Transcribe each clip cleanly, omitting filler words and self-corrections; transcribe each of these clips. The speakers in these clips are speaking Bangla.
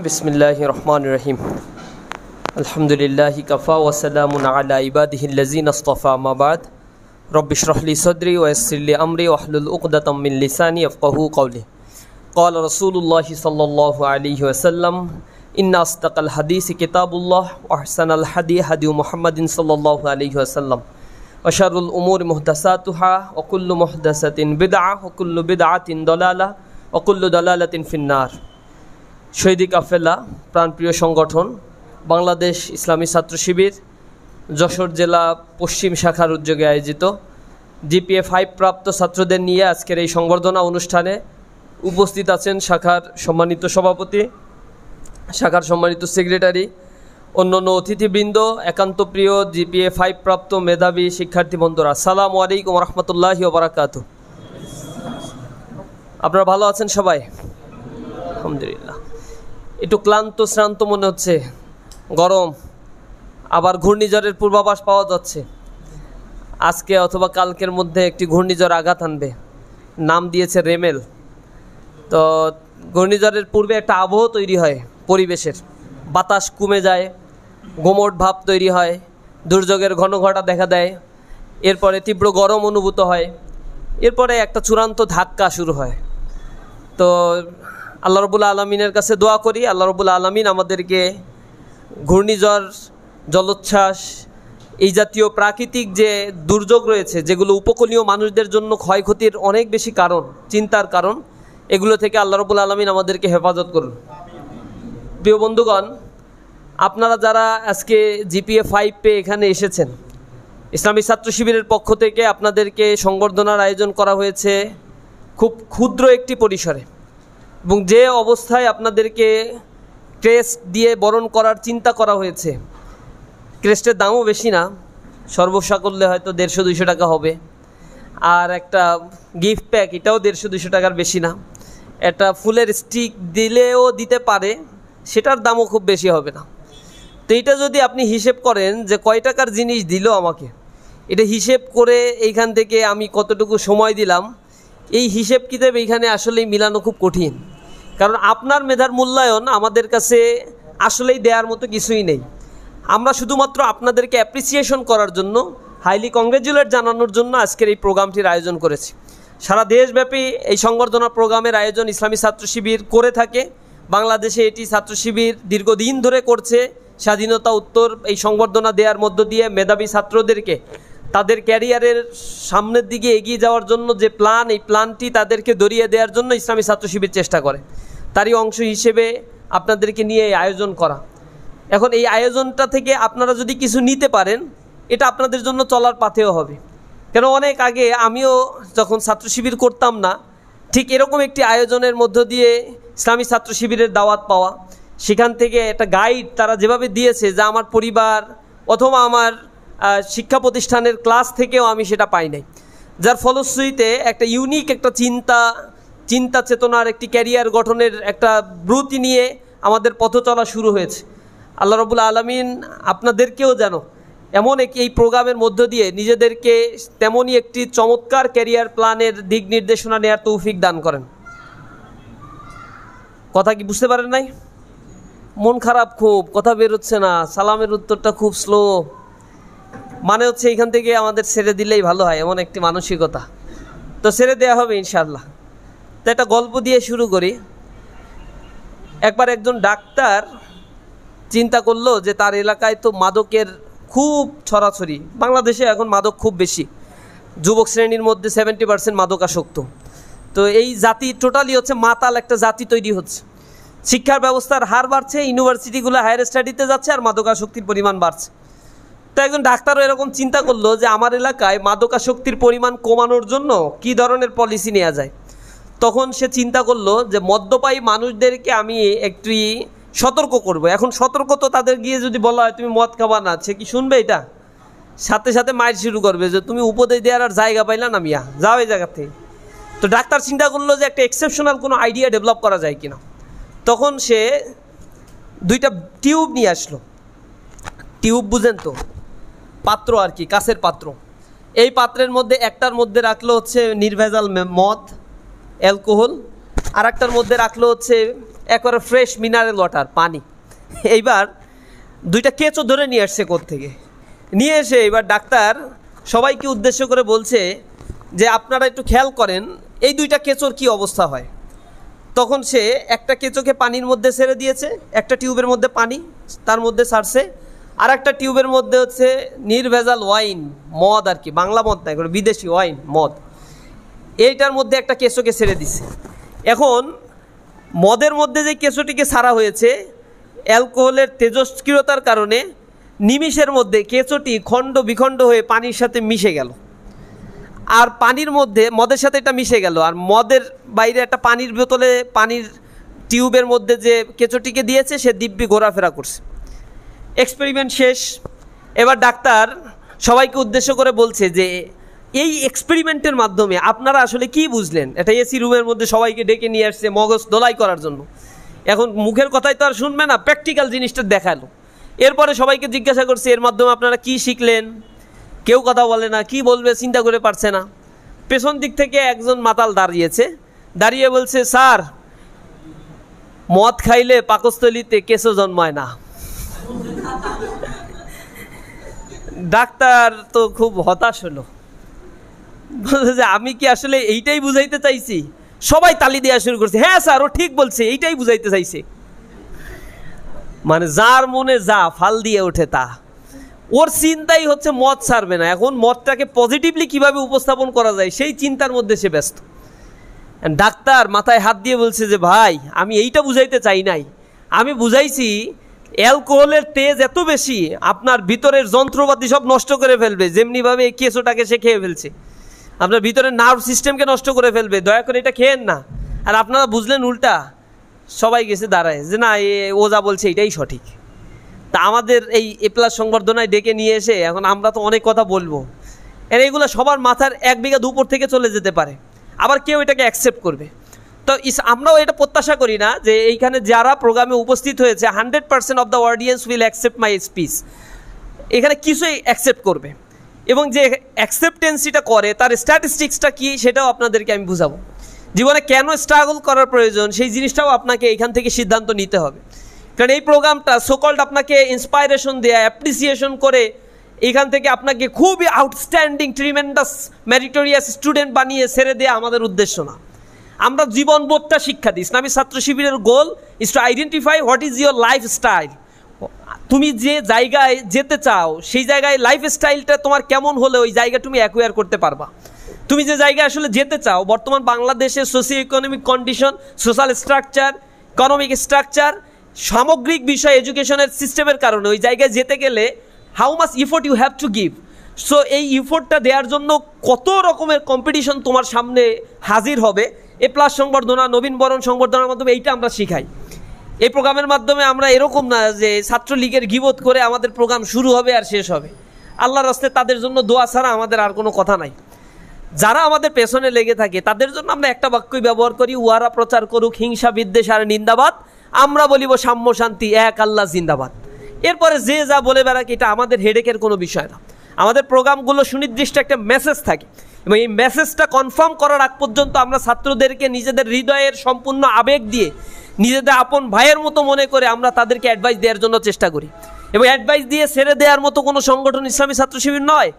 बिस्मिल्लाहिर रहमानिर रहीम अल्हम्दुलिल्लाहि कफ़ा व सलामुन अला इबादिहिल लज़ीना इस्तफ़ा अम्मा बाद रब्बि इश्रह ली सद्री व यस्सिर ली अम्री वहलुल उक़दतम मिन लिसानी यफ़क़हू क़ौली क़ाल रसूलुल्लाहि सल्लल्लाहु अलैहि वसल्लम इन्ना अस्दक़ल हदीस किताबुल्लाह व अहसनल हदी हदी मुहम्मदिन सल्लल्लाहु अलैहि वसल्लम व शर्रुल उमूरि मुहदसातुहा व कुल्लु मुहदसतिन बिदअह व कुल्लु बिदअतिन दलाला व कुल्लु दलालतिन फिन्नार। শহীদ কাফেলা প্রাণপ্রিয় সংগঠন বাংলাদেশ ইসলামী ছাত্র শিবির যশোর জেলা পশ্চিম শাখার উদ্যোগে আয়োজিত জিপিএ 5 প্রাপ্ত ছাত্রদের নিয়ে আজকের এই সংবর্ধনা অনুষ্ঠানে উপস্থিত আছেন শাখার সম্মানিত সভাপতি, শাখার সম্মানিত সেক্রেটারি, অন্যান্য অতিথিবৃন্দ, একান্ত প্রিয় জিপিএ 5 প্রাপ্ত মেধাবী শিক্ষার্থী বন্ধুরা, আসসালামু আলাইকুম ওয়া রাহমাতুল্লাহি ওয়া বারাকাতুহু। আপনারা ভালো আছেন সবাই? আলহামদুলিল্লাহ। একটু ক্লান্ত শ্রান্ত মনে হচ্ছে, গরম, আবার ঘূর্ণিঝড়ের পূর্বাভাস পাওয়া যাচ্ছে। আজকে অথবা কালকের মধ্যে একটি ঘূর্ণিঝড় আঘাত আনবে, নাম দিয়েছে রেমেল। তো ঘূর্ণিঝড়ের পূর্বে একটা আবহ তৈরি হয়, পরিবেশের বাতাস কমে যায়, গোমট ভাব তৈরি হয়, দুর্যোগের ঘন ঘটা দেখা দেয়, এরপরে তীব্র গরম অনুভূত হয়, এরপরে একটা চূড়ান্ত ধাক্কা শুরু হয়। তো আল্লাহ রব্বুল আলমিনের কাছে দোয়া করি, আল্লাহ রব্বুল আলমিন আমাদেরকে ঘূর্ণিঝড়, জলোচ্ছ্বাস, এই জাতীয় প্রাকৃতিক যে দুর্যোগ রয়েছে, যেগুলো উপকূলীয় মানুষদের জন্য ক্ষয়ক্ষতির অনেক বেশি কারণ, চিন্তার কারণ, এগুলো থেকে আল্লাহ রব্বুল আলমিন আমাদেরকে হেফাজত করুন। প্রিয় বন্ধুগণ, আপনারা যারা আজকে জিপিএ 5 পেয়ে এখানে এসেছেন, ইসলামী ছাত্র শিবিরের পক্ষ থেকে আপনাদেরকে সংবর্ধনার আয়োজন করা হয়েছে খুব ক্ষুদ্র একটি পরিসরে, এবং যে অবস্থায় আপনাদেরকে ক্রেস্ট দিয়ে বরণ করার চিন্তা করা হয়েছে, ক্রেস্টের দামও বেশি না, সর্বসা করলে হয়তো 150-200 টাকা হবে, আর একটা গিফট প্যাক এটাও 150-200 টাকার বেশি না, একটা ফুলের স্টিক দিলেও দিতে পারে, সেটার দামও খুব বেশি হবে না। তো এইটা যদি আপনি হিসেব করেন যে কয় টাকার জিনিস দিল আমাকে, এটা হিসেব করে এইখান থেকে আমি কতটুকু সময় দিলাম, এই হিসেব কিতাব এইখানে আসলেই মিলানো খুব কঠিন। কারণ আপনার মেধার মূল্যায়ন আমাদের কাছে আসলেই দেওয়ার মতো কিছুই নেই। আমরা শুধুমাত্র আপনাদেরকে অ্যাপ্রিসিয়েশন করার জন্য, হাইলি কংগ্রেচুলেট জানানোর জন্য আজকের এই প্রোগ্রামটির আয়োজন করেছি। সারা দেশব্যাপী এই সংবর্ধনা প্রোগ্রামের আয়োজন ইসলামী ছাত্র শিবির করে থাকে। বাংলাদেশে এটি ছাত্র শিবির দীর্ঘদিন ধরে করছে। স্বাধীনতা উত্তর এই সংবর্ধনা দেওয়ার মধ্য দিয়ে মেধাবী ছাত্রদেরকে তাদের ক্যারিয়ারের সামনের দিকে এগিয়ে যাওয়ার জন্য যে প্ল্যান, এই প্ল্যানটি তাদেরকে ধরিয়ে দেওয়ার জন্য ইসলামী ছাত্র শিবির চেষ্টা করে। তারই অংশ হিসেবে আপনাদেরকে নিয়ে এই আয়োজন করা। এখন এই আয়োজনটা থেকে আপনারা যদি কিছু নিতে পারেন, এটা আপনাদের জন্য চলার পাথেও হবে। কেন অনেক আগে আমিও যখন ছাত্র শিবির করতাম না, ঠিক এরকম একটি আয়োজনের মধ্য দিয়ে ইসলামী ছাত্র শিবিরের দাওয়াত পাওয়া, সেখান থেকে একটা গাইড তারা যেভাবে দিয়েছে, যা আমার পরিবার অথবা আমার শিক্ষা প্রতিষ্ঠানের ক্লাস থেকেও আমি সেটা পাই নাই, যার ফলশ্রুতিতে একটা ইউনিক একটা চিন্তা চেতনার একটি ক্যারিয়ার গঠনের একটা ব্রুতি নিয়ে আমাদের পথ চলা শুরু হয়েছে। আল্লাহ রাব্বুল আলামিন আপনাদেরকেও যেন এমন এই প্রোগ্রামের মধ্য দিয়ে নিজেদেরকে তেমনই একটি চমৎকার ক্যারিয়ার প্ল্যানের দিক নির্দেশনা নেওয়ার তৌফিক দান করেন। কথা কি বুঝতে পারেন নাই? মন খারাপ খুব, কথা বেরোচ্ছে না, সালামের উত্তরটা খুব স্লো, মানে হচ্ছে এইখান থেকে আমাদের ছেড়ে দিলেই ভালো হয়, এমন একটি মানসিকতা। তো ছেড়ে দেওয়া হবে ইনশাআল্লাহ। তো একটা গল্প দিয়ে শুরু করি। একবার একজন ডাক্তার চিন্তা করলো যে তার এলাকায় তো মাদকের খুব ছড়াছড়ি, বাংলাদেশে এখন মাদক খুব বেশি, যুবক শ্রেণীর মধ্যে 70% মাদকাসক্ত। তো এই জাতি টোটালি হচ্ছে মাতাল একটা জাতি তৈরি হচ্ছে। শিক্ষার ব্যবস্থার হার বাড়ছে, ইউনিভার্সিটিগুলো হায়ার স্টাডিতে যাচ্ছে, আর মাদকাসক্তির পরিমাণ বাড়ছে। তো একজন ডাক্তারও এরকম চিন্তা করলো যে আমার এলাকায় মাদকাসক্তির পরিমাণ কমানোর জন্য কী ধরনের পলিসি নেওয়া যায়। তখন সে চিন্তা করলো যে মদ্যপায়ী মানুষদেরকে আমি একটু সতর্ক করব। এখন সতর্ক তো তাদের গিয়ে যদি বলা হয় তুমি মদ খাবা না, সে কি শুনবে? এটা সাথে সাথে মাইর শুরু করবে যে তুমি উপদেশ দেওয়ার আর জায়গা পাইলা না মিয়া, যাও এই জায়গা থেকে। তো ডাক্তার চিন্তা করলো যে একটা এক্সেপশনাল কোনো আইডিয়া ডেভেলপ করা যায় কিনা। তখন সে 2টা টিউব নিয়ে আসলো। টিউব বুঝেন তো, পাত্র আর কি, কাঁচের পাত্র। এই পাত্রের মধ্যে একটার মধ্যে রাখলো হচ্ছে নির্ভেজাল মদ, অ্যালকোহল, আর একটার মধ্যে রাখলো হচ্ছে একবারে ফ্রেশ মিনারেল ওয়াটার, পানি। এইবার দুইটা কেঁচো ধরে নিয়ে আসছে কোত্থেকে, নিয়ে এসে এবার ডাক্তার সবাইকে উদ্দেশ্য করে বলছে যে আপনারা একটু খেয়াল করেন এই দুইটা কেঁচোর কি অবস্থা হয়। তখন সে একটা কেঁচোকে পানির মধ্যে ছেড়ে দিয়েছে, একটা টিউবের মধ্যে পানি তার মধ্যে ছাড়ছে, আর একটা টিউবের মধ্যে হচ্ছে নির্ভেজাল ওয়াইন, মদ আর কি, বাংলা মদ না, এগুলো বিদেশি ওয়াইন, মদ। এইটার মধ্যে একটা কেঁচোকে ছেড়ে দিছে। এখন মদের মধ্যে যে কেঁচোটিকে ছাড়া হয়েছে, অ্যালকোহলের তেজস্ক্রিয়তার কারণে নিমিষের মধ্যে কেঁচোটি খণ্ড বিখণ্ড হয়ে পানির সাথে মিশে গেল। আর পানির মধ্যে মদের সাথে এটা মিশে গেল, আর মদের বাইরে একটা পানির বোতলে পানির টিউবের মধ্যে যে কেঁচোটিকে দিয়েছে সে দিব্যি ঘোরাফেরা করছে। এক্সপেরিমেন্ট শেষ। এবার ডাক্তার সবাইকে উদ্দেশ্য করে বলছে যে এই এক্সপেরিমেন্টের মাধ্যমে আপনারা আসলে কি বুঝলেন। এটা এসি রুমের মধ্যে সবাইকে ডেকে নিয়ে আসছে মগজ দোলাই করার জন্য। এখন মুখের কথাই তো আর শুনবে না, প্র্যাকটিক্যাল জিনিসটা দেখালো। এরপরে সবাইকে জিজ্ঞাসা করছে এর মাধ্যমে আপনারা কি শিখলেন। কেউ কথা বলে না, কি বলবে চিন্তা করে পারছে না। পেছন দিক থেকে একজন মাতাল দাঁড়িয়েছে, দাঁড়িয়ে বলছে স্যার, মদ খাইলে পাকস্থলীতে কেঁচো জন্মায় না। ডাক্তার তো খুব হতাশ হলো, বলছে যে আমি কি আসলে এইটাই বুঝাইতে চাইছি। সবাই তালি দেওয়া শুরু করছে, হ্যাঁ স্যার ও ঠিক বলছে, এইটাই বুঝাইতে চাইছে। মানে যার মনে যা ফাল দিয়ে ওঠে তা, ওর চিন্তাই হচ্ছে মদ ছাড়বে না। এখন মদটাকে পজিটিভলি কিভাবে উপস্থাপন করা যায় সেই চিন্তার মধ্যে সে ব্যস্ত। ডাক্তার মাথায় হাত দিয়ে বলছে যে ভাই আমি এইটা বুঝাইতে চাই নাই, আমি বুঝাইছি অ্যালকোহলের তেজ এত বেশি আপনার ভিতরের যন্ত্রপাতি সব নষ্ট করে ফেলবে, যেমনিভাবে এই কেঁচোটাকে সে খেয়ে ফেলছে, আপনার ভিতরের নার্ভ সিস্টেমকে নষ্ট করে ফেলবে, দয়া করে এটা খেয়েন না। আর আপনারা বুঝলেন উল্টা। সবাই গেছে দাঁড়ায় যে না ও যা বলছে এটাই সঠিক। তা আমাদের এই এ প্লাস সংবর্ধনায় ডেকে নিয়ে এসে এখন আমরা তো অনেক কথা বলবো, এর এইগুলো সবার মাথার 1 বিঘা দুপুর থেকে চলে যেতে পারে, আবার কেউ এটাকে অ্যাকসেপ্ট করবে। তো আমরাও এটা প্রত্যাশা করি না যে এইখানে যারা প্রোগ্রামে উপস্থিত হয়েছে 100% of the audience will accept my speech. এখানে কিছুই অ্যাকসেপ্ট করবে, এবং যে অ্যাকসেপ্টেন্সিটা করে তার স্ট্যাটিস্টিক্সটা কি সেটাও আপনাদেরকে আমি বুঝাবো। জীবনে কেন স্ট্রাগল করার প্রয়োজন সেই জিনিসটাও আপনাকে এখান থেকে সিদ্ধান্ত নিতে হবে। কারণ এই প্রোগ্রামটা সোকল্ড আপনাকে ইন্সপাইরেশন দেয়া, অ্যাপ্রিসিয়েশন করে এখান থেকে আপনাকে খুবই আউটস্ট্যান্ডিং ট্রিমেন্ডাস মেরিটোরিয়াস স্টুডেন্ট বানিয়ে ছেড়ে দেওয়া আমাদের উদ্দেশ্য না। আমরা জীবনবোধটা শিক্ষা দিই। ইসলামী ছাত্র শিবিরের goal is to identify what is your lifestyle. তুমি যে জায়গায় যেতে চাও সেই জায়গায় লাইফস্টাইলটা তোমার কেমন হলে ওই জায়গা তুমি অ্যাকোয়ার করতে পারবা। তুমি যে জায়গায় আসলে যেতে চাও, বর্তমান বাংলাদেশের socio economic condition, social structure, economic structure, সামগ্রিক বিষয় এডুকেশনের সিস্টেমের কারণে ওই জায়গায় যেতে গেলে how much effort you have to give. So এই ইফোর্টটা দেওয়ার জন্য কত রকমের কম্পিটিশন তোমার সামনে হাজির হবে। এ প্লাস সংবর্ধনা, নবীন বরণ সংবর্ধনার মাধ্যমে এইটা আমরা শিখাই। এই প্রোগ্রামের মাধ্যমে আমরা এরকম না যে ছাত্রলীগের গিবত করে আমাদের প্রোগ্রাম শুরু হবে আর শেষ হবে। আল্লাহর রাস্তায় তাদের জন্য দোয়া ছাড়া আমাদের আর কোনো কথা নাই। যারা আমাদের পেছনে লেগে থাকে তাদের জন্য আমরা একটা বাক্যই ব্যবহার করি, উহারা প্রচার করুক হিংসা বিদ্বেষ আর নিন্দাবাদ, আমরা বলিব সাম্য শান্তি এক আল্লাহ জিন্দাবাদ। এরপরে যে যা বলে বেড়াক এটা আমাদের হেডেকের কোনো বিষয় না। আমাদের প্রোগ্রামগুলো সুনির্দিষ্ট একটা মেসেজ থাকে, এবং এই মেসেজটা কনফার্ম করার আগ পর্যন্ত আমরা ছাত্রদেরকে নিজেদের হৃদয়ের সম্পূর্ণ আবেগ দিয়ে, নিজেদের আপন ভাইয়ের মতো মনে করে আমরা তাদেরকে অ্যাডভাইস দেওয়ার জন্য চেষ্টা করি। এবং অ্যাডভাইস দিয়ে ছেড়ে দেওয়ার মতো কোনো সংগঠন ইসলামী ছাত্র শিবির নয়।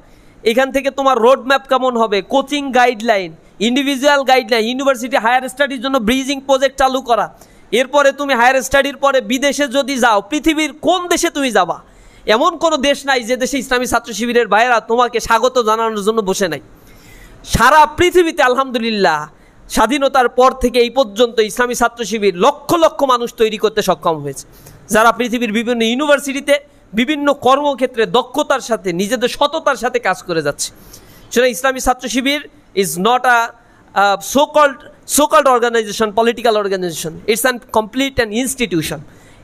এখান থেকে তোমার রোড ম্যাপ কেমন হবে, coaching guideline, individual guideline, university higher স্টাডির জন্য ব্রিজিং প্রজেক্ট চালু করা, এরপরে তুমি হায়ার স্টাডির পরে বিদেশে যদি যাও, পৃথিবীর কোন দেশে তুমি যাবা, এমন কোনো দেশ নাই যে দেশে ইসলামী ছাত্র শিবিরের ভাইয়েরা তোমাকে স্বাগত জানানোর জন্য বসে নাই। সারা পৃথিবীতে আলহামদুলিল্লাহ স্বাধীনতার পর থেকে এই পর্যন্ত ইসলামী ছাত্র শিবির লক্ষ লক্ষ মানুষ তৈরি করতে সক্ষম হয়েছে, যারা পৃথিবীর বিভিন্ন ইউনিভার্সিটিতে বিভিন্ন কর্মক্ষেত্রে দক্ষতার সাথে নিজেদের সততার সাথে কাজ করে যাচ্ছে। সেটা Islami Chhatra Shibir is not a so-called organization, political organization. It's a complete an institution.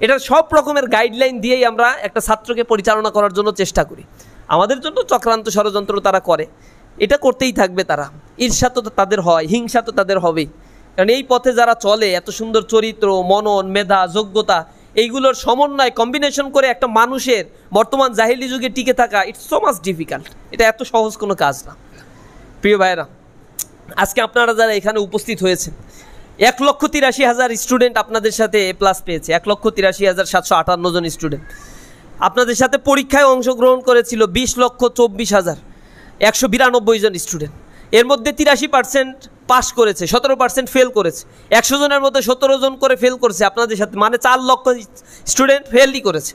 এটা সব রকমের গাইডলাইন দিয়েই আমরা একটা ছাত্রকে পরিচালনা করার জন্য চেষ্টা করি। আমাদের জন্য চক্রান্ত ষড়যন্ত্র তারা করে, এটা করতেই থাকবে তারা। ঈর্ষা তো তাদের হয়, হিংসা তো তাদের হবেই। কারণ এই পথে যারা চলে, এত সুন্দর চরিত্র, মনন, মেধা, যোগ্যতা, এইগুলোর সমন্বয় কম্বিনেশন করে একটা মানুষের বর্তমান জাহিলি যুগে টিকে থাকা, ইটস সো মাচ ডিফিকাল্ট। এটা এত সহজ কোনো কাজ না। প্রিয় ভাইরা, আজকে আপনারা যারা এখানে উপস্থিত হয়েছেন, 1,83,000 স্টুডেন্ট আপনাদের সাথে এ প্লাস পেয়েছে, 1,83,758 জন স্টুডেন্ট আপনাদের সাথে পরীক্ষায় অংশগ্রহণ করেছিল 20,24,192 জন স্টুডেন্ট। এর মধ্যে 83% পাস করেছে, 17% ফেল করেছে। 100 জনের মধ্যে 17 জন করে ফেল করেছে আপনাদের সাথে, মানে 4 লক্ষ স্টুডেন্ট ফেলই করেছে।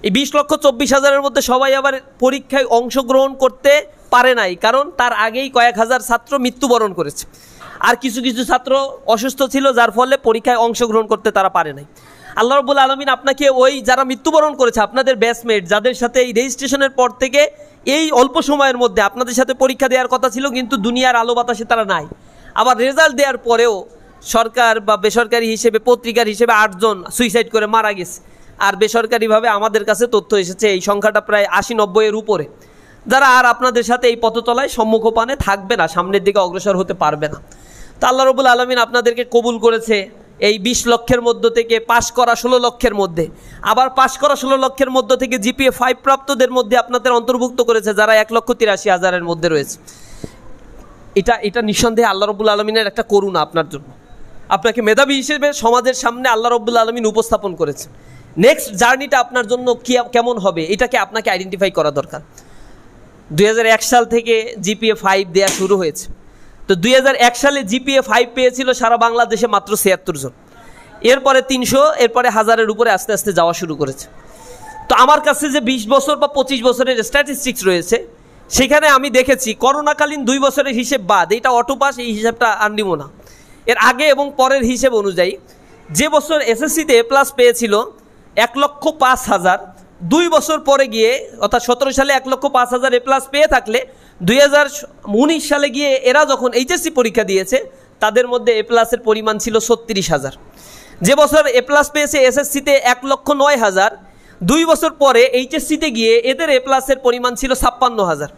এই 20,24,000-এর মধ্যে সবাই আবার পরীক্ষায় অংশগ্রহণ করতে পারে নাই, কারণ তার আগেই কয়েক হাজার ছাত্র মৃত্যুবরণ করেছে, আর কিছু কিছু ছাত্র অসুস্থ ছিল, যার ফলে পরীক্ষায় অংশগ্রহণ করতে তারা পারে নাই। আল্লাহ রাব্বুল আলামিন আপনাকে ওই যারা মৃত্যুবরণ করেছে আপনাদের ব্যাচমেট, যাদের সাথে এই রেজিস্ট্রেশনের পর থেকে এই অল্প সময়ের মধ্যে আপনাদের সাথে পরীক্ষা দেওয়ার কথা ছিল, কিন্তু দুনিয়ার আলো বাতাসে তারা নাই, আবার রেজাল্ট দেওয়ার পরেও সরকার বা বেসরকারি হিসেবে, পত্রিকার হিসেবে 8 জন সুইসাইড করে মারা গেছে, আর বেসরকারিভাবে আমাদের কাছে তথ্য এসেছে এই সংখ্যাটা প্রায় 80-90-এর উপরে, যারা আর আপনাদের সাথে এই পথতলায় সম্মুখপানে থাকবে না, সামনের দিকে অগ্রসর হতে পারবে না। তা আল্লাহ রাব্বুল আলামিন আপনাদেরকে কবুল করেছে এই 20 লক্ষের মধ্য থেকে পাশ করা 16 লক্ষের মধ্যে, আবার পাশ করা 16 লক্ষের মধ্য থেকে জিপিএ 5 প্রাপ্তদের মধ্যে আপনাদের অন্তর্ভুক্ত করেছে, যারা 1,83,000-এর মধ্যে রয়েছে। এটা নিঃসন্দেহে আল্লাহ রাব্বুল আলামিনের একটা করুণা আপনার জন্য। আপনাকে মেধাবী হিসেবে সমাজের সামনে আল্লাহ রাব্বুল আলামিন উপস্থাপন করেছে। নেক্সট জার্নিটা আপনার জন্য কেমন হবে এটাকে আপনাকে আইডেন্টিফাই করা দরকার। 2001 সাল থেকে জিপিএ 5 দেওয়া শুরু হয়েছে। তো 2001 সালে জিপিএ 5 পেয়েছিল সারা বাংলাদেশে মাত্র 76 জন, এরপরে 300, এরপরে 1000-এর উপরে আস্তে আস্তে যাওয়া শুরু করেছে। তো আমার কাছে যে 20 বছর বা 25 বছরের স্ট্যাটিস্টিক্স রয়েছে, সেখানে আমি দেখেছি করোনাকালীন 2 বছরের হিসেব বাদ, এইটা অটোপাস, এই হিসাবটা আর নিব না, এর আগে এবং পরের হিসেব অনুযায়ী যে বছর এসএসসিতে এ প্লাস পেয়েছিল 1,05,000, 2 বছর পরে গিয়ে অর্থাৎ 17 সালে 1,05,000 এ প্লাস পেয়ে থাকলে 2019 সালে গিয়ে এরা যখন এইচএসসি পরীক্ষা দিয়েছে তাদের মধ্যে এ প্লাসের পরিমাণ ছিল 36,000। যে বছর এ প্লাস পেয়েছে এসএসসিতে 1,09,000, 2 বছর পরে এইচএসসিতে গিয়ে এদের এ প্লাসের পরিমাণ ছিল 56,000।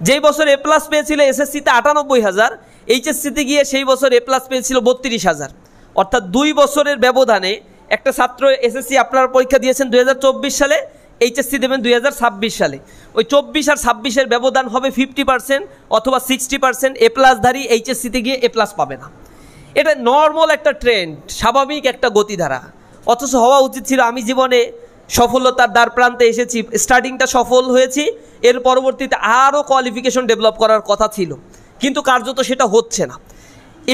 যেই বছর এ প্লাস পেয়েছিল এসএসসিতে 98,000, এইচএসসিতে গিয়ে সেই বছর এ প্লাস পেয়েছিল 32,000। অর্থাৎ 2 বছরের ব্যবধানে একটা ছাত্র এসএসসি আপনারা পরীক্ষা দিয়েছেন 2024 সালে, এইচএসসি দেবেন 2026 সালে, ওই 24 আর 26-এর ব্যবধান হবে 50% অথবা 60%। এ প্লাসধারী এইচএসসিতে গিয়ে এ প্লাস পাবে না। এটা নর্মাল একটা ট্রেন্ড, স্বাভাবিক একটা গতিধারা, অথচ হওয়া উচিত ছিল। আমি জীবনে সফলতার দ্বার প্রান্তে এসেছি, স্টার্টিংটা সফল হয়েছি, এর পরবর্তীতে আরও কোয়ালিফিকেশন ডেভেলপ করার কথা ছিল, কিন্তু কার্যত সেটা হচ্ছে না।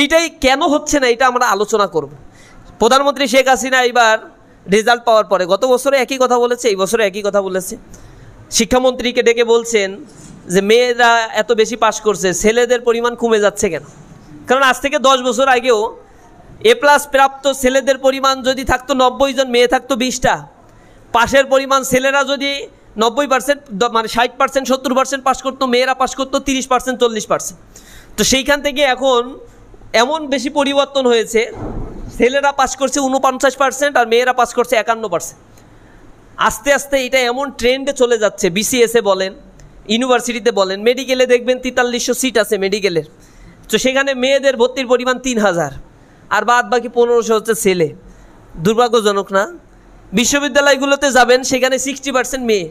এইটাই কেন হচ্ছে না এটা আমরা আলোচনা করব। প্রধানমন্ত্রী শেখ হাসিনা এবার রেজাল্ট পাওয়ার পরে গত বছরে একই কথা বলেছে, এই বছরে একই কথা বলেছে। শিক্ষামন্ত্রীকে ডেকে বলছেন যে মেয়েরা এত বেশি পাস করছে, ছেলেদের পরিমাণ কমে যাচ্ছে কেন? কারণ আজ থেকে 10 বছর আগেও এ প্লাস প্রাপ্ত ছেলেদের পরিমাণ যদি থাকতো 90 জন, মেয়ে থাকতো 20টা। পাশের পরিমাণ ছেলেরা যদি 90% মানে 60%, 70% পাস করতো, মেয়েরা পাস করতো 30%, 40%। তো সেইখান থেকে এখন এমন বেশি পরিবর্তন হয়েছে, ছেলেরা পাস করছে 49% আর মেয়েরা পাস করছে 51%। আস্তে আস্তে এটা এমন ট্রেন্ডে চলে যাচ্ছে। বিসিএসে বলেন, ইউনিভার্সিটিতে বলেন, মেডিকেলে দেখবেন 4300 সিট আছে মেডিকেলের, তো সেখানে মেয়েদের ভর্তির পরিমাণ 3000 আর বাদ বাকি 1500 হচ্ছে ছেলে। দুর্ভাগ্যজনক না? বিশ্ববিদ্যালয়গুলোতে যাবেন সেখানে 60% মেয়ে,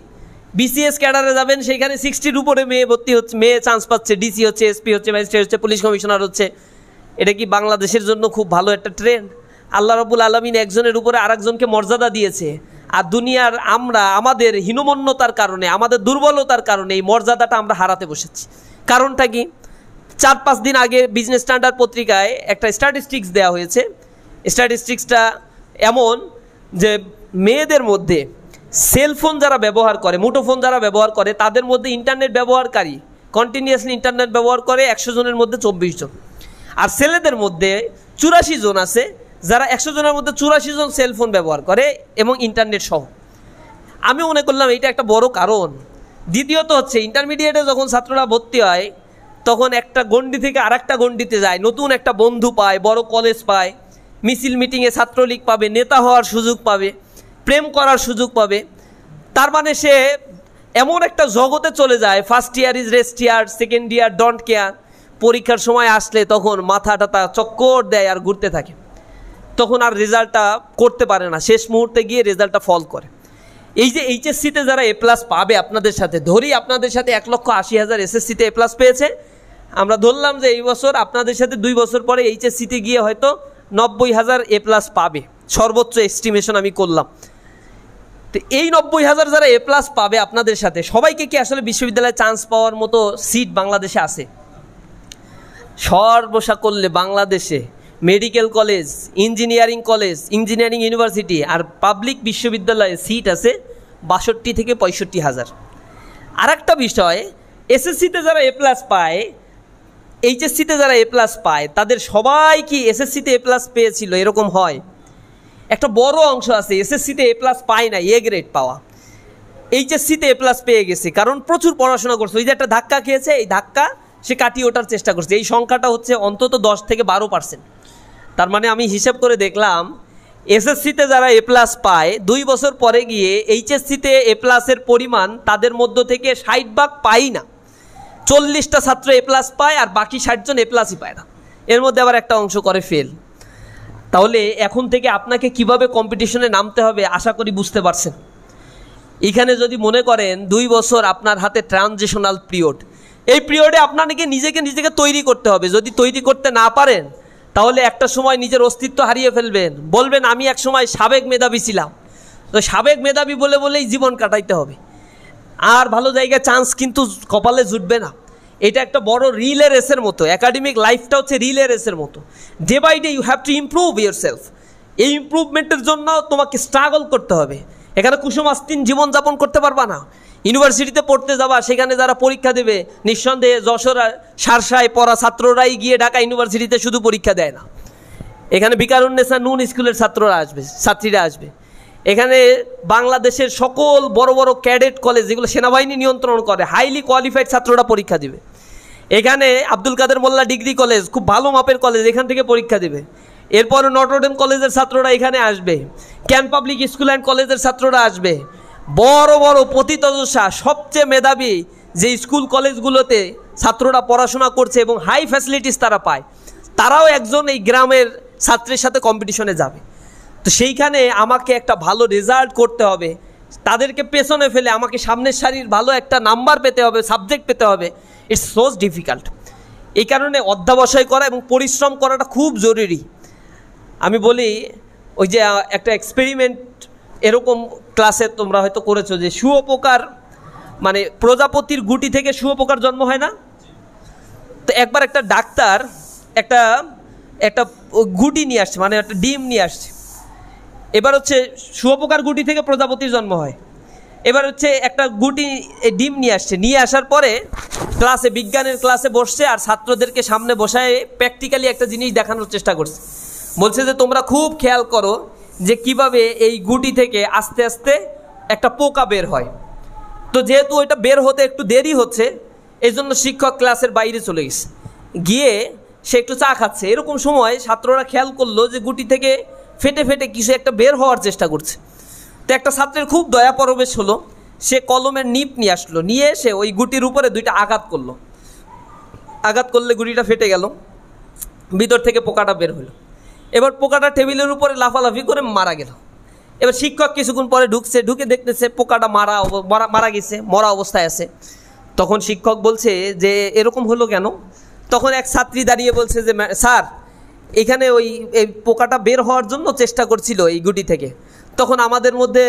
বিসিএস ক্যাডারে যাবেন সেখানে 60-র উপরে মেয়ে ভর্তি হচ্ছে, মেয়ে চান্স পাচ্ছে, ডিসি হচ্ছে, এসপি হচ্ছে, ম্যাজিস্ট্রেট হচ্ছে, পুলিশ কমিশনার হচ্ছে। এটা কি বাংলাদেশের জন্য খুব ভালো একটা ট্রেন্ড? আল্লাহ রাব্বুল আলামিন একজনের উপরে আরেকজনকে মর্যাদা দিয়েছে, আর দুনিয়ার আমরা আমাদের হীনমন্যতার কারণে, আমাদের দুর্বলতার কারণে এই মর্যাদাটা আমরা হারাতে বসেছি। কারণটা কি? 4-5 দিন আগে বিজনেস স্ট্যান্ডার্ড পত্রিকায় একটা স্ট্যাটিস্টিক্স দেওয়া হয়েছে। স্ট্যাটিস্টিক্সটা এমন যে মেয়েদের মধ্যে সেলফোন যারা ব্যবহার করে, মুঠোফোন যারা ব্যবহার করে, তাদের মধ্যে ইন্টারনেট ব্যবহারকারী কন্টিনিউয়াসলি ইন্টারনেট ব্যবহার করে 100 জনের মধ্যে 24 জন। আর ছেলেদের মধ্যে 84 জন আছে যারা 100 জনের মধ্যে 84 জন সেলফোন ব্যবহার করে এবং ইন্টারনেট সহ। আমি মনে করলাম এইটা একটা বড় কারণ। দ্বিতীয়ত হচ্ছে ইন্টারমিডিয়েটে যখন ছাত্ররা ভর্তি হয় তখন একটা গণ্ডি থেকে আরেকটা গণ্ডিতে যায়, নতুন একটা বন্ধু পায়, বড় কলেজ পায়, মিছিল মিটিংয়ে ছাত্রলীগ পাবে, নেতা হওয়ার সুযোগ পাবে, প্রেম করার সুযোগ পাবে। তার মানে সে এমন একটা জগতে চলে যায়, first year is rest year, second year don't care. পরীক্ষার সময় আসলে তখন মাথাটা চক্কর দেয় আর ঘুরতে থাকে, তখন আর রেজাল্টটা করতে পারে না, শেষ মুহূর্তে গিয়ে রেজাল্টটা ফল করে। এই যে এইচএসসিতে যারা এ প্লাস পাবে আপনাদের সাথে, ধরি আপনাদের সাথে 1,80,000 এসএসসিতে এ প্লাস পেয়েছে, আমরা ধরলাম যে এই বছর আপনাদের সাথে 2 বছর পরে এইচএসসিতে গিয়ে হয়তো 90,000 A+ পাবে, সর্বোচ্চ এস্টিমেশন আমি করলাম। তো এই 90,000 যারা A+ পাবে আপনাদের সাথে, সবাইকে কি আসলে বিশ্ববিদ্যালয়ে চান্স পাওয়ার মতো সিট বাংলাদেশে আছে? সর্বসাকল্যে বাংলাদেশে medical college, engineering college, engineering university আর পাবলিক বিশ্ববিদ্যালয়ে সিট আছে 62 থেকে 65,000। আর একটা বিষয়, এসএসসিতে যারা A+ পায়, এইচএসসিতে যারা A+ পায়, তাদের সবাই কি এসএসসিতে A+ পেয়েছিল এরকম হয়? একটা বড় অংশ আছে এসএসসিতে A+ পায় না, এ গ্রেড পাওয়া, এইচএসসিতে A+ পেয়ে গেছে, কারণ প্রচুর পড়াশোনা করছে। ওই যে একটা ধাক্কা খেয়েছে, এই ধাক্কা সে কাটিয়ে ওঠার চেষ্টা করছে। এই সংখ্যাটা হচ্ছে অন্তত 10 থেকে 12%। তার মানে আমি হিসেব করে দেখলাম, এসএসসিতে যারা A+ পায় 2 বছর পরে গিয়ে এইচএসসিতে A+-এর পরিমাণ তাদের মধ্য থেকে 60% পাই না। 40টা ছাত্র A+ পায় আর বাকি 60 জন A+ই পায় না। এর মধ্যে আবার একটা অংশ করে ফেল। তাহলে এখন থেকে আপনাকে কিভাবে কম্পিটিশনে নামতে হবে আশা করি বুঝতে পারছেন। এখানে যদি মনে করেন 2 বছর আপনার হাতে ট্রানজিশনাল পিরিয়ড, এই পিরিয়ডে আপনাকে নিজেকে তৈরি করতে হবে। যদি তৈরি করতে না পারেন তাহলে একটা সময় নিজের অস্তিত্ব হারিয়ে ফেলবেন, বলবেন আমি এক সময় সাবেক মেধাবী ছিলাম। তো সাবেক মেধাবী বলেই জীবন কাটাইতে হবে, আর ভালো জায়গায় চান্স কিন্তু কপালে জুটবে না। এটা একটা বড় রিলে রেসের মতো, একাডেমিক লাইফটা হচ্ছে রিলে রেসের মতো। Day by day you have to improve yourself. এই ইমপ্রুভমেন্টের জন্য তোমাকে স্ট্রাগল করতে হবে। এখানে কুসুমাস্তীন জীবনযাপন করতে পারবা না। ইউনিভার্সিটিতে পড়তে যাবা, সেখানে যারা পরীক্ষা দেবে, নিঃসন্দেহে যশোর সারসায় পড়া ছাত্ররাই গিয়ে ঢাকা ইউনিভার্সিটিতে শুধু পরীক্ষা দেয় না। এখানে বিকারুন্নেসা নুন স্কুলের ছাত্রীরা আসবে। এখানে বাংলাদেশের সকল বড় বড় ক্যাডেট কলেজ, যেগুলো সেনাবাহিনী নিয়ন্ত্রণ করে, হাইলি কোয়ালিফাইড ছাত্ররা পরীক্ষা দিবে। এখানে আব্দুল কাদের মোল্লা ডিগ্রি কলেজ, খুব ভালো মাপের কলেজ, এখান থেকে পরীক্ষা দিবে। এরপরে নটরডেম কলেজের ছাত্ররা এখানে আসবে, ক্যান পাবলিক স্কুল অ্যান্ড কলেজের ছাত্ররা আসবে। বড় বড় পতিতদশা সবচেয়ে মেধাবী যে স্কুল কলেজগুলোতে ছাত্ররা পড়াশোনা করছে এবং হাই ফ্যাসিলিটিস তারা পায়, তারাও একজন এই গ্রামের ছাত্রের সাথে কম্পিটিশনে যাবে। তো সেইখানে আমাকে একটা ভালো রেজাল্ট করতে হবে, তাদেরকে পেছনে ফেলে আমাকে সামনের সারির ভালো একটা নাম্বার পেতে হবে, সাবজেক্ট পেতে হবে। It's so difficult. এই কারণে অধ্যাবসায় করা এবং পরিশ্রম করাটা খুব জরুরি। আমি বলি, ওই যে একটা এক্সপেরিমেন্ট এরকম ক্লাসে তোমরা হয়তো করেছো, যে শুয়োপোকার মানে প্রজাপতির গুটি থেকে শুয়োপোকার জন্ম হয় না? তো একবার একটা ডাক্তার একটা গুটি নিয়ে আসছে, মানে একটা ডিম নিয়ে আসছে। এবার হচ্ছে শুয়োপোকার গুটি থেকে প্রজাপতির জন্ম হয়। এবার হচ্ছে একটা গুটি ডিম নিয়ে আসছে, নিয়ে আসার পরে ক্লাসে, বিজ্ঞানের ক্লাসে বসছে আর ছাত্রদেরকে সামনে বসায় প্র্যাকটিক্যালি একটা জিনিস দেখানোর চেষ্টা করছে। বলছে যে তোমরা খুব খেয়াল করো যে কিভাবে এই গুটি থেকে আস্তে আস্তে একটা পোকা বের হয়। তো যেহেতু ওইটা বের হতে একটু দেরি হচ্ছে, এই জন্য শিক্ষক ক্লাসের বাইরে চলে গেছে, গিয়ে সে একটু চা খাচ্ছে। এরকম সময় ছাত্ররা খেয়াল করলো যে গুটি থেকে ফেটে ফেটে কিছু একটা বের হওয়ার চেষ্টা করছে। তো একটা ছাত্রের খুব দয়া পরবেশ হলো, সে কলমের নিপ নিয়ে আসলো, নিয়ে এসে ওই গুটির উপরে 2টা আঘাত করলো। আঘাত করলে গুটিটা ফেটে গেল, ভিতর থেকে পোকাটা বের হলো। এবার পোকাটা টেবিলের উপরে লাফালাফি করে মারা গেল। এবার শিক্ষক কিছুক্ষণ পরে ঢুকে দেখতেছে পোকাটা মারা গেছে, মরা অবস্থায় আছে। তখন শিক্ষক বলছে যে এরকম হলো কেন? তখন এক ছাত্রী দাঁড়িয়ে বলছে যে স্যার, এখানে এই পোকাটা বের হওয়ার জন্য চেষ্টা করছিল এই গুটি থেকে। তখন আমাদের মধ্যে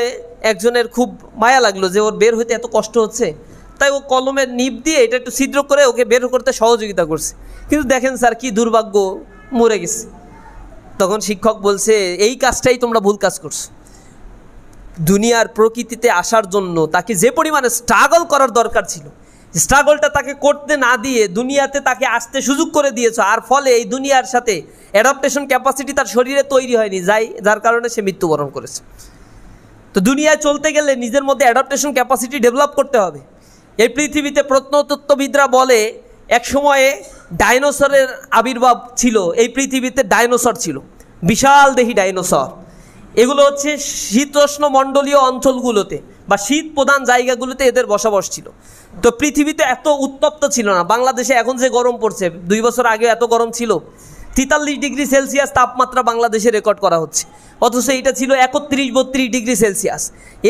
একজনের খুব মায়া লাগলো যে ওর বের হইতে এত কষ্ট হচ্ছে, তাই ও কলমের নিপ দিয়ে এটা একটু ছিদ্র করে ওকে বের করতে সহযোগিতা করছে। কিন্তু দেখেন স্যার, কি দুর্ভাগ্য, মরে গেছে। তখন শিক্ষক বলছে এই কাজটাই তোমরা ভুল কাজ করছো। দুনিয়ার প্রকৃতিতে আসার জন্য তাকে যে পরিমাণে স্ট্রাগল করার দরকার ছিল, স্ট্রাগলটা তাকে করতে না দিয়ে দুনিয়াতে তাকে আসতে সুযোগ করে দিয়েছো, আর ফলে এই দুনিয়ার সাথে অ্যাডাপ্টেশন ক্যাপাসিটি তার শরীরে তৈরি হয়নি, যার কারণে সে মৃত্যুবরণ করেছে। তো দুনিয়ায় চলতে গেলে নিজের মধ্যে অ্যাডাপ্টেশন ক্যাপাসিটি ডেভেলপ করতে হবে। এই পৃথিবীতে প্রত্নতত্ত্ববিদরা বলে এক সময়ে ডাইনোসরের আবির্ভাব ছিল, এই পৃথিবীতে ডাইনোসর ছিল, বিশাল দেহি ডাইনোসর। এগুলো হচ্ছে শীতোষ্ণ মণ্ডলীয় অঞ্চলগুলোতে বা শীত প্রধান জায়গাগুলোতে এদের বসবাস ছিল। তো পৃথিবীতে এত উত্তপ্ত ছিল না। বাংলাদেশে এখন যে গরম পড়ছে, 2 বছর আগে এত গরম ছিল। 43 ডিগ্রি সেলসিয়াস তাপমাত্রা বাংলাদেশে রেকর্ড করা হচ্ছে, অথচ এটা ছিল 31-32 ডিগ্রি সেলসিয়াস।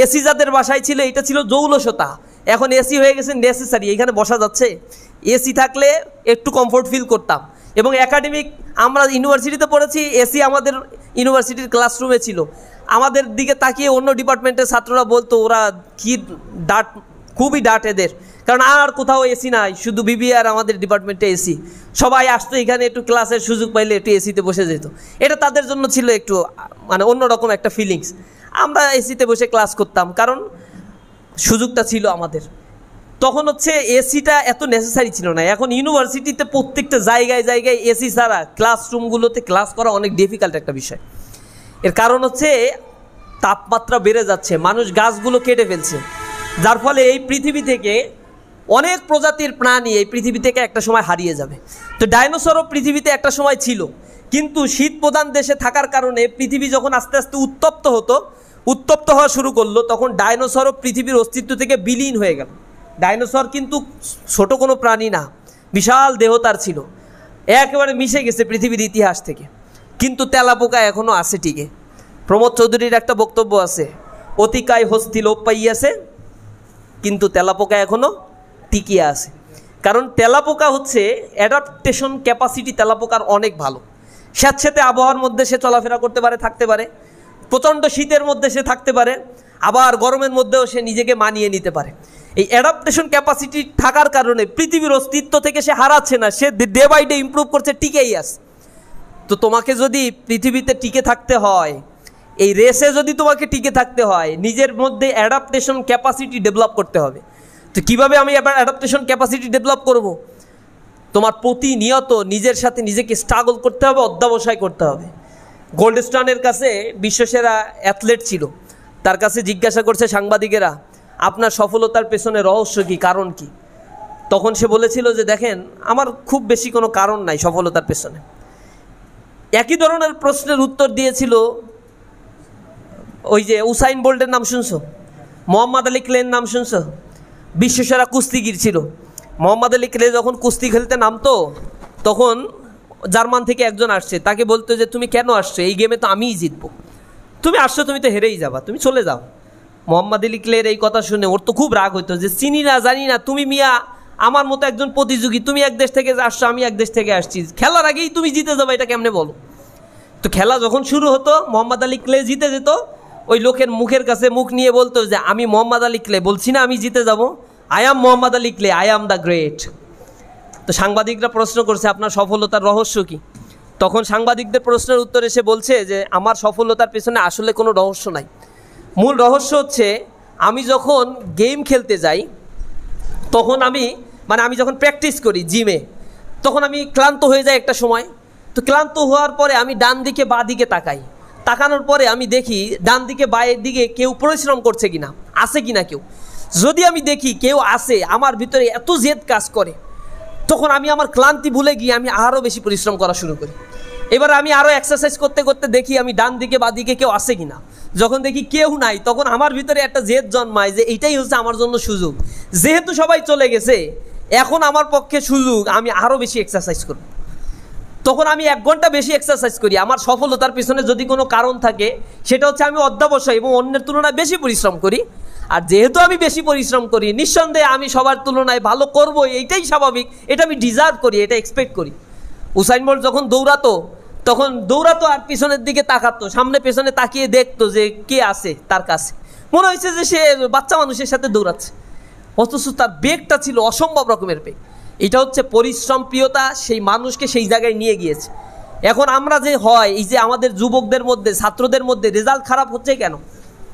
এসি যাদের বাসায় ছিল, এটা ছিল জৌলসতা। এখন এসি হয়ে গেছে নেসেসারি, এখানে বসা যাচ্ছে। এসি থাকলে একটু কমফোর্ট ফিল করতাম, এবং একাডেমিক, আমরা ইউনিভার্সিটিতে পড়েছি, এসি আমাদের ইউনিভার্সিটির ক্লাসরুমে ছিল। আমাদের দিকে তাকিয়ে অন্য ডিপার্টমেন্টের ছাত্ররা বলতো ওরা কি ডাট, খুবই ডাট এদের, কারণ আর কোথাও এসি নাই, শুধু বিবি আর আমাদের ডিপার্টমেন্টে এসি। সবাই আসতো এখানে, একটু ক্লাসের সুযোগ পাইলে একটু এসিতে বসে যেত। এটা তাদের জন্য ছিল একটু মানে অন্যরকম একটা ফিলিংস। আমরা এসিতে বসে ক্লাস করতাম, কারণ সুযোগটা ছিল আমাদের। তখন হচ্ছে এসিটা এত নেসেসারি ছিল না। এখন ইউনিভার্সিটিতে প্রত্যেকটা জায়গায় জায়গায় এসি ছাড়া ক্লাসরুমগুলোতে ক্লাস করা অনেক ডিফিকাল্ট একটা বিষয়। এর কারণ হচ্ছে তাপমাত্রা বেড়ে যাচ্ছে, মানুষ গাছগুলো কেটে ফেলছে, যার ফলে এই পৃথিবী থেকে অনেক প্রজাতির প্রাণী এই পৃথিবী থেকে একটা সময় হারিয়ে যাবে। তো ডাইনোসরও পৃথিবীতে একটা সময় ছিল, কিন্তু শীত প্রধান দেশে থাকার কারণে পৃথিবী যখন আস্তে আস্তে উত্তপ্ত হওয়া শুরু করলো, তখন ডাইনোসরও পৃথিবীর অস্তিত্ব থেকে বিলীন হয়ে গেল। ডাইনোসর কিন্তু ছোট কোনো প্রাণী না, বিশাল দেহতার ছিল, একেবারে মিশে গেছে পৃথিবীর ইতিহাস থেকে। কিন্তু তেলাপোকা এখনও আছে টিকে। প্রমোদ চৌধুরীর একটা বক্তব্য আছে, অতিকায় হস্তি লোপ পাইয়াছে, কিন্তু তেলাপোকা এখনও টিকিয়ে আছে। কারণ তেলাপোকা হচ্ছে অ্যাডাপ্টেশন ক্যাপাসিটি তেলাপোকার অনেক ভালো। স্যাঁতস্যাঁতে আবহাওয়ার মধ্যে সে চলাফেরা করতে পারে, থাকতে পারে, প্রচণ্ড শীতের মধ্যে সে থাকতে পারে, আবার গরমের মধ্যেও সে নিজেকে মানিয়ে নিতে পারে। এই অ্যাডাপ্টেশন ক্যাপাসিটি থাকার কারণে পৃথিবীর অস্তিত্ব থেকে সে হারাচ্ছে না, সে ডে বাই ডে ইমপ্রুভ করছে, টিকেই আছে। তো তোমাকে যদি পৃথিবীতে টিকে থাকতে হয়, এই রেসে যদি তোমাকে টিকে থাকতে হয়, নিজের মধ্যে অ্যাডাপ্টেশন ক্যাপাসিটি ডেভেলপ করতে হবে। তো কীভাবে আমি এবার অ্যাডাপ্টেশন ক্যাপাসিটি ডেভেলপ করব? তোমার প্রতিনিয়ত নিজের সাথে নিজেকে স্ট্রাগল করতে হবে, অধ্যবসায় করতে হবে। গোল্ডস্টানের কাছে বিশ্বসেরা অ্যাথলেট ছিল, তার কাছে জিজ্ঞাসা করছে সাংবাদিকেরা, আপনার সফলতার পেছনে রহস্য কী, কারণ কি? তখন সে বলেছিল যে দেখেন, আমার খুব বেশি কোনো কারণ নাই সফলতার পেছনে। একই ধরনের প্রশ্নের উত্তর দিয়েছিল ওই যে উসাইন বোল্টের নাম শুনছো, মোহাম্মদ আলী ক্লের নাম শুনছো, বিশ্বসেরা কুস্তিগির ছিল। মোহাম্মদ আলী ক্লে যখন কুস্তি খেলতে নামতো, তখন জার্মান থেকে একজন আসছে, তাকে বলতো যে তুমি কেন আসছো, এই গেমে তো আমিই জিতবো, তুমি আসছো, তুমি তো হেরেই যাবা, তুমি চলে যাও। মোহাম্মদ আলী ক্লের এই কথা শুনে ওর তো খুব রাগ হইতো, যে চিনি না জানি না, তুমি মিয়া আমার মতো একজন প্রতিযোগী, তুমি এক দেশ থেকে আসছো, আমি এক দেশ থেকে আসছি, খেলার আগেই তুমি জিতে যাবে, এটা কেমনে বলো? তো খেলা যখন শুরু হতো, মোহাম্মদ আলী ক্লে জিতে যেত, ওই লোকের মুখের কাছে মুখ নিয়ে বলতো যে আমি মোহাম্মদ আলী ক্লে, বলছি না আমি জিতে যাব, I am Mohammad Ali clay, I am the great. তো সাংবাদিকরা প্রশ্ন করছে আপনার সফলতার রহস্য কি? তখন সাংবাদিকদের প্রশ্নের উত্তরে সে বলছে যে আমার সফলতার পেছনে আসলে কোনো রহস্য নাই। মূল রহস্য হচ্ছে আমি যখন গেম খেলতে যাই, তখন আমি যখন প্র্যাকটিস করি জিমে, তখন আমি ক্লান্ত হয়ে যাই একটা সময়। তো ক্লান্ত হওয়ার পরে আমি ডান দিকে বাঁ দিকে তাকাই, তাকানোর পরে আমি দেখি ডান দিকে বাঁয়ের দিকে কেউ পরিশ্রম করছে কিনা, আছে কিনা কেউ। যদি আমি দেখি কেউ আছে, আমার ভিতরে এত জেদ কাজ করে, তখন আমি আমার ক্লান্তি ভুলে গিয়ে আমি আরও বেশি পরিশ্রম করা শুরু করি। এবার আমি আরও এক্সারসাইজ করতে করতে দেখি আমি ডান দিকে বাঁ দিকে কেউ আছে কিনা। যখন দেখি কেউ নাই, তখন আমার ভিতরে একটা জেদ জন্মায় যে এইটাই হচ্ছে আমার জন্য সুযোগ, যেহেতু সবাই চলে গেছে, এখন আমার পক্ষে সুযোগ, আমি আরও বেশি এক্সারসাইজ করব। তখন আমি 1 ঘন্টা বেশি এক্সারসাইজ করি। আমার সফলতার পিছনে যদি কোনো কারণ থাকে, সেটা হচ্ছে আমি অধ্যবসায় এবং অন্যের তুলনায় বেশি পরিশ্রম করি। আর যেহেতু আমি বেশি পরিশ্রম করি, নিঃসন্দেহে আমি সবার তুলনায় ভালো করব, এইটাই স্বাভাবিক, এটা আমি ডিজার্ভ করি, এটা এক্সপেক্ট করি। উসাইন বোল্ট যখন দৌড়াতো, তখন দৌড়াতো আর পিছনের দিকে তাকাতো, সামনে পেছনে তাকিয়ে দেখতো যে কে আছে তার কাছে, মনে হয়েছে যে সে বাচ্চা মানুষের সাথে দৌড়াচ্ছে, অথচ তার বেগটা ছিল অসম্ভব রকমের বেগ। এটা হচ্ছে পরিশ্রম প্রিয়তা, সেই মানুষকে সেই জায়গায় নিয়ে গিয়েছে। এখন আমরা যে হয়, এই যে আমাদের যুবকদের মধ্যে, ছাত্রদের মধ্যে রেজাল্ট খারাপ হচ্ছে কেন?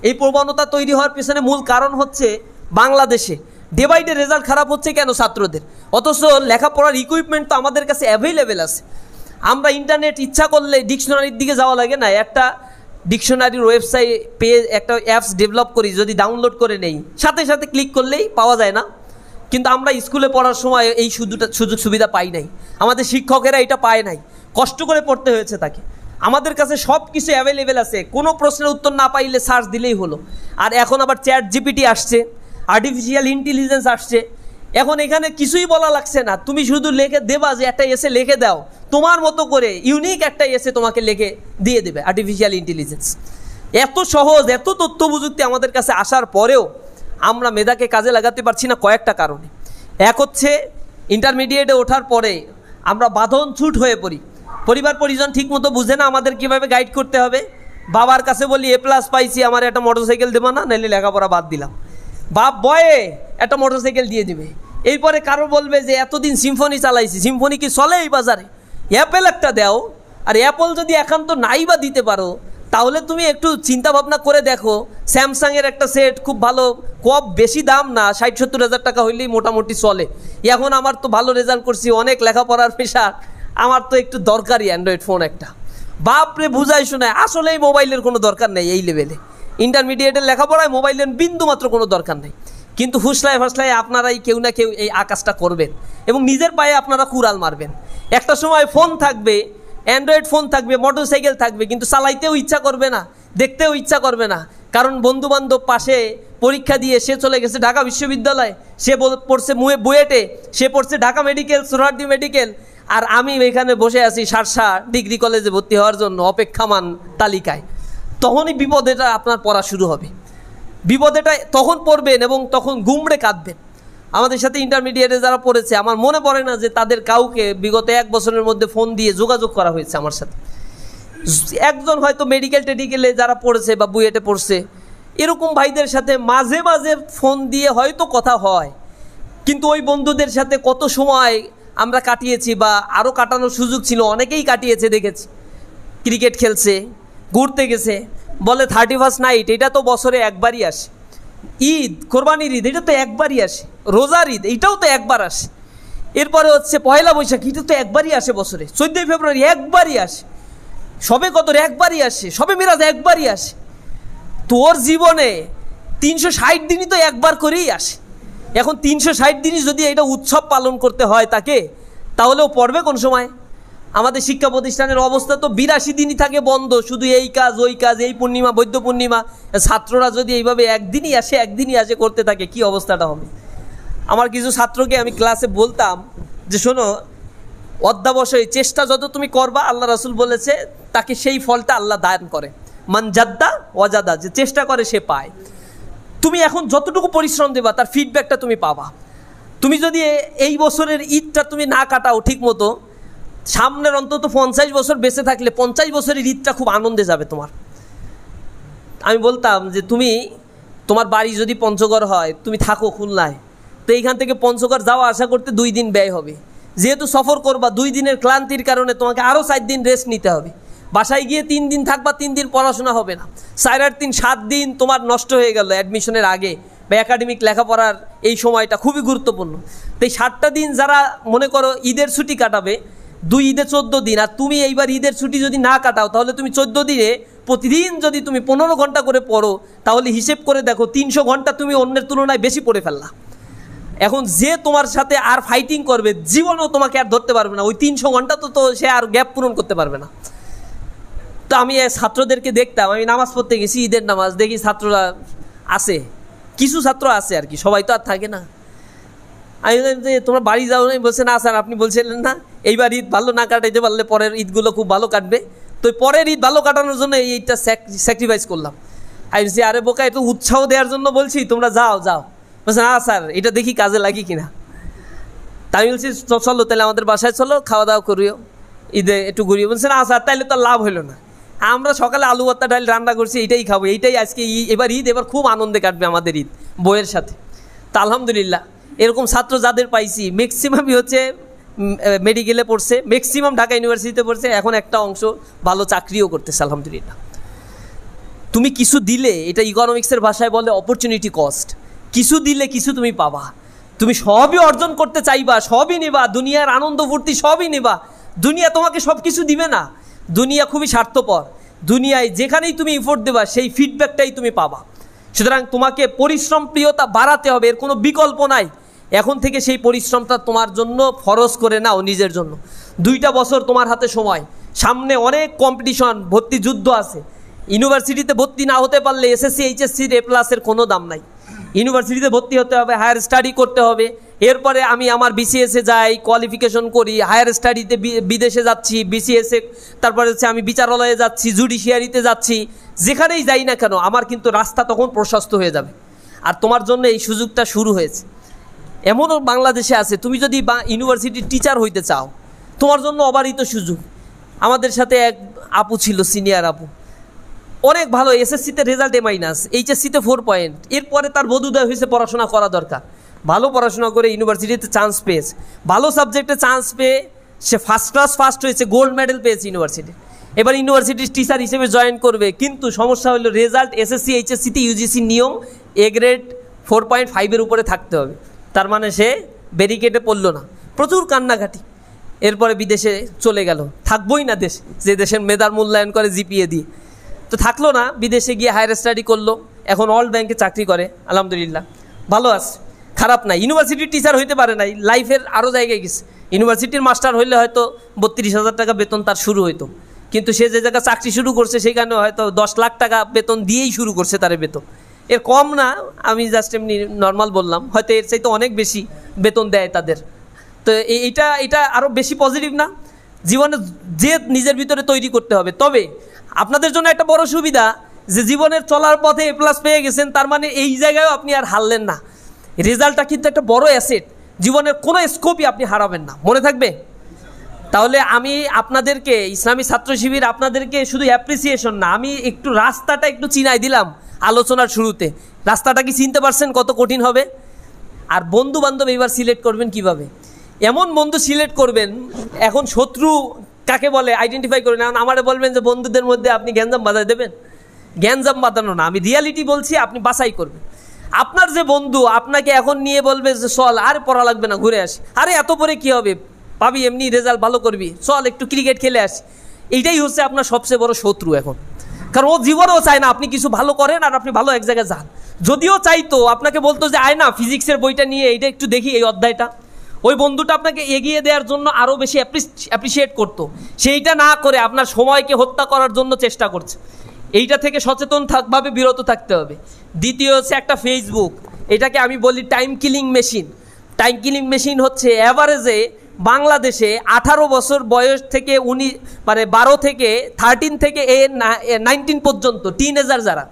এই প্রবণতা তৈরি হওয়ার পেছনে মূল কারণ হচ্ছে বাংলাদেশে ডে বাই ডে রেজাল্ট খারাপ হচ্ছে কেন ছাত্রদের, অথচ লেখাপড়ার ইকুইপমেন্ট তো আমাদের কাছে অ্যাভেলেবেল আছে। আমরা ইন্টারনেট ইচ্ছা করলে ডিকশনারির দিকে যাওয়া লাগে না, একটা ডিকশনারির ওয়েবসাইট পেয়ে একটা অ্যাপস ডেভেলপ করি, যদি ডাউনলোড করে নেই, সাথে সাথে ক্লিক করলেই পাওয়া যায় না। কিন্তু আমরা স্কুলে পড়ার সময় এই সুযোগ সুবিধা পাই নাই, আমাদের শিক্ষকেরা এটা পায় নাই, কষ্ট করে পড়তে হয়েছে তাকে। আমাদের কাছে সব কিছু অ্যাভেলেবেল আছে, কোনো প্রশ্নের উত্তর না পাইলে সার্চ দিলেই হলো। আর এখন আবার চ্যাট জিপিটি আসছে, আর্টিফিশিয়াল ইন্টেলিজেন্স আসছে, এখন এখানে কিছুই বলা লাগছে না, তুমি শুধু লিখে দেবা যে একটা এসে লিখে দাও, তোমার মতো করে ইউনিক একটা এসে তোমাকে লিখে দিয়ে দেবে আর্টিফিশিয়াল ইন্টেলিজেন্স। এত সহজ, এত তথ্য প্রযুক্তি আমাদের কাছে আসার পরেও আমরা মেধাকে কাজে লাগাতে পারছি না কয়েকটা কারণে। এক হচ্ছে ইন্টারমিডিয়েটে ওঠার পরে আমরা বাঁধন ছুট হয়ে পড়ি। পরিবার পরিজন ঠিক মতো বুঝে না আমাদের কীভাবে গাইড করতে হবে। বাবার কাছে বলি A+ পাইছি, আমার একটা মোটরসাইকেল দেবো না, নাহলে লেখাপড়া বাদ দিলাম। বাপ বয়ে একটা মোটরসাইকেল দিয়ে দিবে। এরপরে কারো বলবে যে এতদিন সিম্ফনি চালাইছি, সিম্ফনি কি চলে এই বাজারে? অ্যাপেল একটা দাও। আর অ্যাপল যদি একান্ত নাই বা দিতে পারো, তাহলে তুমি একটু চিন্তা ভাবনা করে দেখো, স্যামসাংয়ের একটা সেট খুব ভালো, খুব বেশি দাম না, 60-70 হাজার টাকা হইলেই মোটামুটি চলে। এখন আমার তো ভালো রেজাল্ট করছি, অনেক লেখাপড়ার পেশা, আমার তো একটু দরকারই অ্যান্ড্রয়েড ফোন একটা। বাপরে বুঝাই শোনায়, আসলে এই মোবাইলের কোনো দরকার নেই। এই লেভেলে ইন্টারমিডিয়েটের লেখাপড়ায় মোবাইলের বিন্দু মাত্র কোনো দরকার নেই। কিন্তু ফুসলায় ফাসলায় আপনারাই কেউ না কেউ এই আকাশটা করবেন এবং নিজের পায়ে আপনারা কুড়াল মারবেন। একটা সময় ফোন থাকবে, অ্যান্ড্রয়েড ফোন থাকবে, মোটরসাইকেল থাকবে, কিন্তু চালাইতেও ইচ্ছা করবে না, দেখতেও ইচ্ছা করবে না। কারণ বন্ধুবান্ধব পাশে পরীক্ষা দিয়ে সে চলে গেছে ঢাকা বিশ্ববিদ্যালয়, সে পড়ছে বুয়েটে, সে পড়ছে ঢাকা মেডিকেল, সোহরাওয়ার্দী মেডিকেল, আর আমি এখানে বসে আছি শার্শা ডিগ্রি কলেজে ভর্তি হওয়ার জন্য অপেক্ষামান তালিকায়। তখনই বিপদেটা আপনার পড়া শুরু হবে। বিপদেটা তখন পড়বেন এবং তখন গুমড়ে কাঁদবেন। আমাদের সাথে ইন্টারমিডিয়েটে যারা পড়েছে, আমার মনে পড়ে না যে তাদের কাউকে বিগত 1 বছরের মধ্যে ফোন দিয়ে যোগাযোগ করা হয়েছে আমার সাথে। একজন হয়তো টেডিকেলে যারা পড়েছে বা বুয়েটে পড়ছে, এরকম ভাইদের সাথে মাঝে মাঝে ফোন দিয়ে হয়তো কথা হয়, কিন্তু ওই বন্ধুদের সাথে কত সময় আমরা কাটিয়েছি বা আরও কাটানোর সুযোগ ছিল, অনেকেই কাটিয়েছে দেখেছি। ক্রিকেট খেলছে, ঘুরতে গেছে, বলে 31st নাইট, এটা তো বছরে একবারই আসে। ঈদ, কোরবানির ঈদ, এটা তো একবারই আসে। রোজার ঈদ, এইটাও তো একবার আসে। এরপরে হচ্ছে পয়লা বৈশাখ, এটা তো একবারই আসে বছরে। 14ই ফেব্রুয়ারি একবারই আসে। সবে কদর একবারই আসে, সবে মিরাজ একবারই আসে। তোর জীবনে 360 দিনই তো একবার করেই আসে। এখন 360 দিনই যদি এটা উৎসব পালন করতে হয় তাকে, তাহলেও পড়বে কোন সময়? আমাদের শিক্ষা প্রতিষ্ঠানের অবস্থা তো 82 দিনই থাকে বন্ধ, শুধু এই কাজ ওই কাজ, এই পূর্ণিমা বৈদ্য পূর্ণিমা। ছাত্ররা যদি এইভাবে একদিনই আসে করতে থাকে, কি অবস্থাটা হবে? আমার কিছু ছাত্রকে আমি ক্লাসে বলতাম যে শোনো, অধ্যাবসায় চেষ্টা যত তুমি করবা, আল্লাহ রাসূল বলেছে তাকে সেই ফলটা আল্লাহ দান করে। মান জাদ্দা ওয়াজাদা, যে চেষ্টা করে সে পায়। তুমি এখন যতটুকু পরিশ্রম দেবা তার ফিডব্যাকটা তুমি পাবা। তুমি যদি এই বছরের ঈদটা তুমি না কাটাও ঠিক মতো, সামনের অন্তত 50 বছর বেঁচে থাকলে 50 বছরের ঈদটা খুব আনন্দে যাবে তোমার। আমি বলতাম যে তুমি, তোমার বাড়ি যদি পঞ্চগড় হয়, তুমি থাকো খুলনায়, তো এইখান থেকে পঞ্চগড় যাওয়া আসা করতে 2 দিন ব্যয় হবে। যেহেতু সফর করবা, 2 দিনের ক্লান্তির কারণে তোমাকে আরও 4 দিন রেস্ট নিতে হবে। বাসায় গিয়ে 3 দিন থাকবা, 3 দিন পড়াশোনা হবে না। 4-8 7 দিন তোমার নষ্ট হয়ে গেল অ্যাডমিশনের আগে বা একাডেমিক লেখাপড়ার এই সময়টা খুবই গুরুত্বপূর্ণ। তো এই 7টা দিন যারা মনে করো ঈদের ছুটি কাটাবে, 2 ঈদে 14 দিন, আর তুমি এইবার ঈদের ছুটি যদি না কাটাও, তাহলে তুমি 14 দিনে প্রতিদিন যদি তুমি 15 ঘন্টা করে পড়ো, তাহলে হিসেব করে দেখো 300 ঘন্টা তুমি অন্যের তুলনায় বেশি পড়ে ফেললা। এখন যে তোমার সাথে আর ফাইটিং করবে, জীবনও তোমাকে আর ধরতে পারবে না। ওই 300 ঘন্টা তো সে আর গ্যাপ পূরণ করতে পারবে না। তো আমি ছাত্রদেরকে দেখতাম, আমি নামাজ পড়তে গেছি, ঈদের নামাজ, দেখি ছাত্ররা আছে, কিছু ছাত্র আছে আর কি, সবাই তো আর থাকে না। আমি বললাম যে তোমরা বাড়ি যাও না? বলছে না স্যার, আপনি বলছিলেন না এইবার ঈদ ভালো না কাটাইতে পারলে পরের ঈদগুলো খুব ভালো কাটবে, তো পরের ঈদ ভালো কাটানোর জন্য এইটা স্যাক্রিফাইস করলাম। আমি বলছি আরে বোকা, একটু উৎসাহ দেওয়ার জন্য বলছি, তোমরা যাও। বলছে না স্যার, এটা দেখি কাজে লাগি কিনা। তাই আমি বলছি চলো তাহলে আমাদের বাসায় চলো, খাওয়া দাওয়া করিও, ঈদে একটু ঘুরিয়ে। বলছে না স্যার, তাইলে তো লাভ হইলো না, আমরা সকালে আলু ভর্তা ডাল রান্না করছি, এইটাই খাবো, এইটাই আজকে এবার ঈদ, এবার খুব আনন্দে কাটবে আমাদের ঈদ বইয়ের সাথে। তা আলহামদুলিল্লাহ এরকম ছাত্র যাদের পাইছি, ম্যাক্সিমামই হচ্ছে মেডিকেলে পড়ছে, ম্যাক্সিমাম ঢাকা ইউনিভার্সিটিতে পড়ছে, এখন একটা অংশ ভালো চাকরিও করতেছে আলহামদুলিল্লাহ। তুমি কিছু দিলে, এটা ইকোনমিক্সের ভাষায় বলে অপরচুনিটি কস্ট। কিছু দিলে কিছু তুমি পাবা। তুমি সবই অর্জন করতে চাইবা, সবই নেবা, দুনিয়ার আনন্দ ফুর্তি সবই নেবা, দুনিয়া তোমাকে সব কিছু দিবে না। দুনিয়া খুবই স্বার্থপর। দুনিয়ায় যেখানেই তুমি এফোর্ট দেবা, সেই ফিডব্যাকটাই তুমি পাবা। সুতরাং তোমাকে পরিশ্রম প্রিয়তা বাড়াতে হবে, এর কোনো বিকল্প নাই। এখন থেকে সেই পরিশ্রমটা তোমার জন্য ফরজ করে নাও নিজের জন্য। 2টা বছর তোমার হাতে সময়, সামনে অনেক কম্পিটিশন, ভর্তি যুদ্ধ আছে। ইউনিভার্সিটিতে ভর্তি না হতে পারলে এসএসসি এইচএসসির A+-এর কোনো দাম নাই। ইউনিভার্সিটিতে ভর্তি হতে হবে, হায়ার স্টাডি করতে হবে। এরপরে আমি আমার বিসিএসে যাই, কোয়ালিফিকেশন করি, হায়ার স্টাডিতে বিদেশে যাচ্ছি, বিসিএসে, তারপরে হচ্ছে আমি বিচারালয়ে যাচ্ছি, জুডিশিয়ারিতে যাচ্ছি, যেখানেই যাই না কেন আমার কিন্তু রাস্তা তখন প্রশস্ত হয়ে যাবে। আর তোমার জন্য এই সুযোগটা শুরু হয়েছে। এমনও বাংলাদেশে আছে, তুমি যদি ইউনিভার্সিটির টিচার হইতে চাও, তোমার জন্য অবারিত সুযোগ। আমাদের সাথে এক আপু ছিল, সিনিয়র আপু, অনেক ভালো, এসএসসিতে রেজাল্ট A-, এইচএসসিতে 4 পয়েন্ট। এরপরে তার বোধোদয় হয়েছে পড়াশোনা করা দরকার, ভালো পড়াশোনা করে ইউনিভার্সিটিতে চান্স পেয়েছে, ভালো সাবজেক্টে চান্স পেয়ে সে ফার্স্ট ক্লাস ফার্স্ট হয়েছে, গোল্ড মেডেল পেয়েছে ইউনিভার্সিটি। এবার ইউনিভার্সিটির টিচার হিসেবে জয়েন করবে, কিন্তু সমস্যা হলো রেজাল্ট এসএসসি এইচএসসিতে ইউজিসি নিয়ম A গ্রেড 4.5 উপরে থাকতে হবে, তার মানে সে ব্যারিকেডে পড়লো না, প্রচুর কান্নাকাটি। এরপরে বিদেশে চলে গেল, থাকবোই না দেশ, যে দেশের মেধার মূল্যায়ন করে জিপিএ দিয়ে, তো থাকলো না, বিদেশে গিয়ে হায়ার স্টাডি করলো, এখন ওয়ার্ল্ড ব্যাংকে চাকরি করে, আলহামদুলিল্লাহ ভালো আছে, খারাপ নাই। ইউনিভার্সিটির টিচার হইতে পারে নাই, লাইফের আরও জায়গায় গেছে। ইউনিভার্সিটির মাস্টার হইলে হয়তো 32,000 টাকা বেতন তার শুরু হইতো, কিন্তু সে যে জায়গায় চাকরি শুরু করছে সেখানে হয়তো 10 লাখ টাকা বেতন দিয়েই শুরু করছে তার বেতন। এর কম না, আমি জাস্ট এমনি নর্মাল বললাম, হয়তো এর চাইতে অনেক বেশি বেতন দেয় তাদের। তো এটা আরও বেশি পজিটিভ না? জীবনে যে নিজের ভিতরে তৈরি করতে হবে। তবে আপনাদের জন্য একটা বড় সুবিধা যে জীবনের চলার পথে A+ পেয়ে গেছেন, তার মানে এই জায়গায়ও আপনি আর হারলেন না। রেজাল্টটা কিন্তু একটা বড় অ্যাসেট, জীবনের কোনো স্কোপই আপনি হারাবেন না, মনে থাকবে। তাহলে আমি আপনাদেরকে, ইসলামী ছাত্র শিবির আপনাদেরকে শুধু অ্যাপ্রিসিয়েশন না, আমি একটু রাস্তাটা একটু চিনাই দিলাম আলোচনার শুরুতে। রাস্তাটা কি চিনতে পারছেন কত কঠিন হবে? আর বন্ধু বান্ধব এবার সিলেক্ট করবেন কিভাবে? এমন বন্ধু সিলেক্ট করবেন, এখন শত্রু কাকে বলে আইডেন্টিফাই করে না। আমারে বলবেন যে বন্ধুদের মধ্যে আপনি গ্যাঞ্জাম বাঁধাই দেবেন, গ্যাঞ্জাম বাঁধানো না, আমি রিয়ালিটি বলছি, আপনি বাছাই করবেন। আপনার যে বন্ধু আপনাকে এখন নিয়ে বলবে যে চল, আর পড়া লাগবে না, ঘুরে আসি, আরে এত পরে কি হবে, পাবি এমনি রেজাল্ট ভালো করবি, চল একটু ক্রিকেট খেলে আসি, এইটাই হচ্ছে আপনার সবচেয়ে বড় শত্রু এখন। কারণ ও জীবনেও চায় না আপনি কিছু ভালো করেন আর আপনি ভালো এক জায়গায় যান। যদিও চাইতো, আপনাকে বলতো যে আয় না ফিজিক্সের বইটা নিয়ে এইটা একটু দেখি, এই অধ্যায়টা, ওই বন্ধুটা আপনাকে এগিয়ে দেওয়ার জন্য আরও বেশি অ্যাপ্রিসিয়েট করতো। সেইটা না করে আপনার সময়কে হত্যা করার জন্য চেষ্টা করছে। এইটা থেকে সচেতনভাবে বিরত থাকতে হবে। দ্বিতীয় হচ্ছে একটা ফেসবুক, এটাকে আমি বলি time killing machine. Time killing machine হচ্ছে অ্যাভারেজে বাংলাদেশে 18 বছর বয়স থেকে 12 থেকে 13 থেকে 19 পর্যন্ত টিনেজার যারা,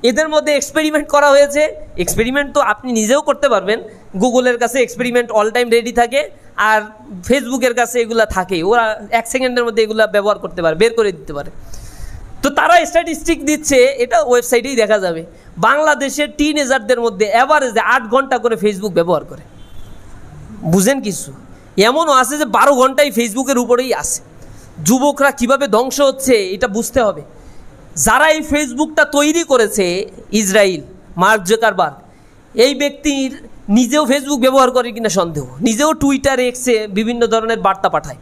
এদের মধ্যে এক্সপেরিমেন্ট করা হয়েছে। এক্সপেরিমেন্ট তো আপনি নিজেও করতে পারবেন, গুগলের কাছে এক্সপেরিমেন্ট অল টাইম রেডি থাকে, আর ফেসবুকের কাছে এগুলা থাকে, ওরা 1 সেকেন্ডের মধ্যে এগুলা ব্যবহার করতে পারে, বের করে দিতে পারে। তো তারা স্ট্যাটিস্টিক দিচ্ছে, এটা ওয়েবসাইটেই দেখা যাবে, বাংলাদেশের টিনেজারদের মধ্যে অ্যাভারেজে 8 ঘন্টা করে ফেসবুক ব্যবহার করে। বুঝেন কিছু? এমনও আছে যে 12 ঘন্টাই ফেসবুকের উপরেই আছে। যুবকরা কিভাবে ধ্বংস হচ্ছে এটা বুঝতে হবে। যারা এই ফেসবুকটা তৈরি করেছে, ইসরায়েল, মার্ক জুকারবার্গ, এই ব্যক্তির নিজেও ফেসবুক ব্যবহার করে কিনা সন্দেহ, নিজেও টুইটার এক্সে বিভিন্ন ধরনের বার্তা পাঠায়।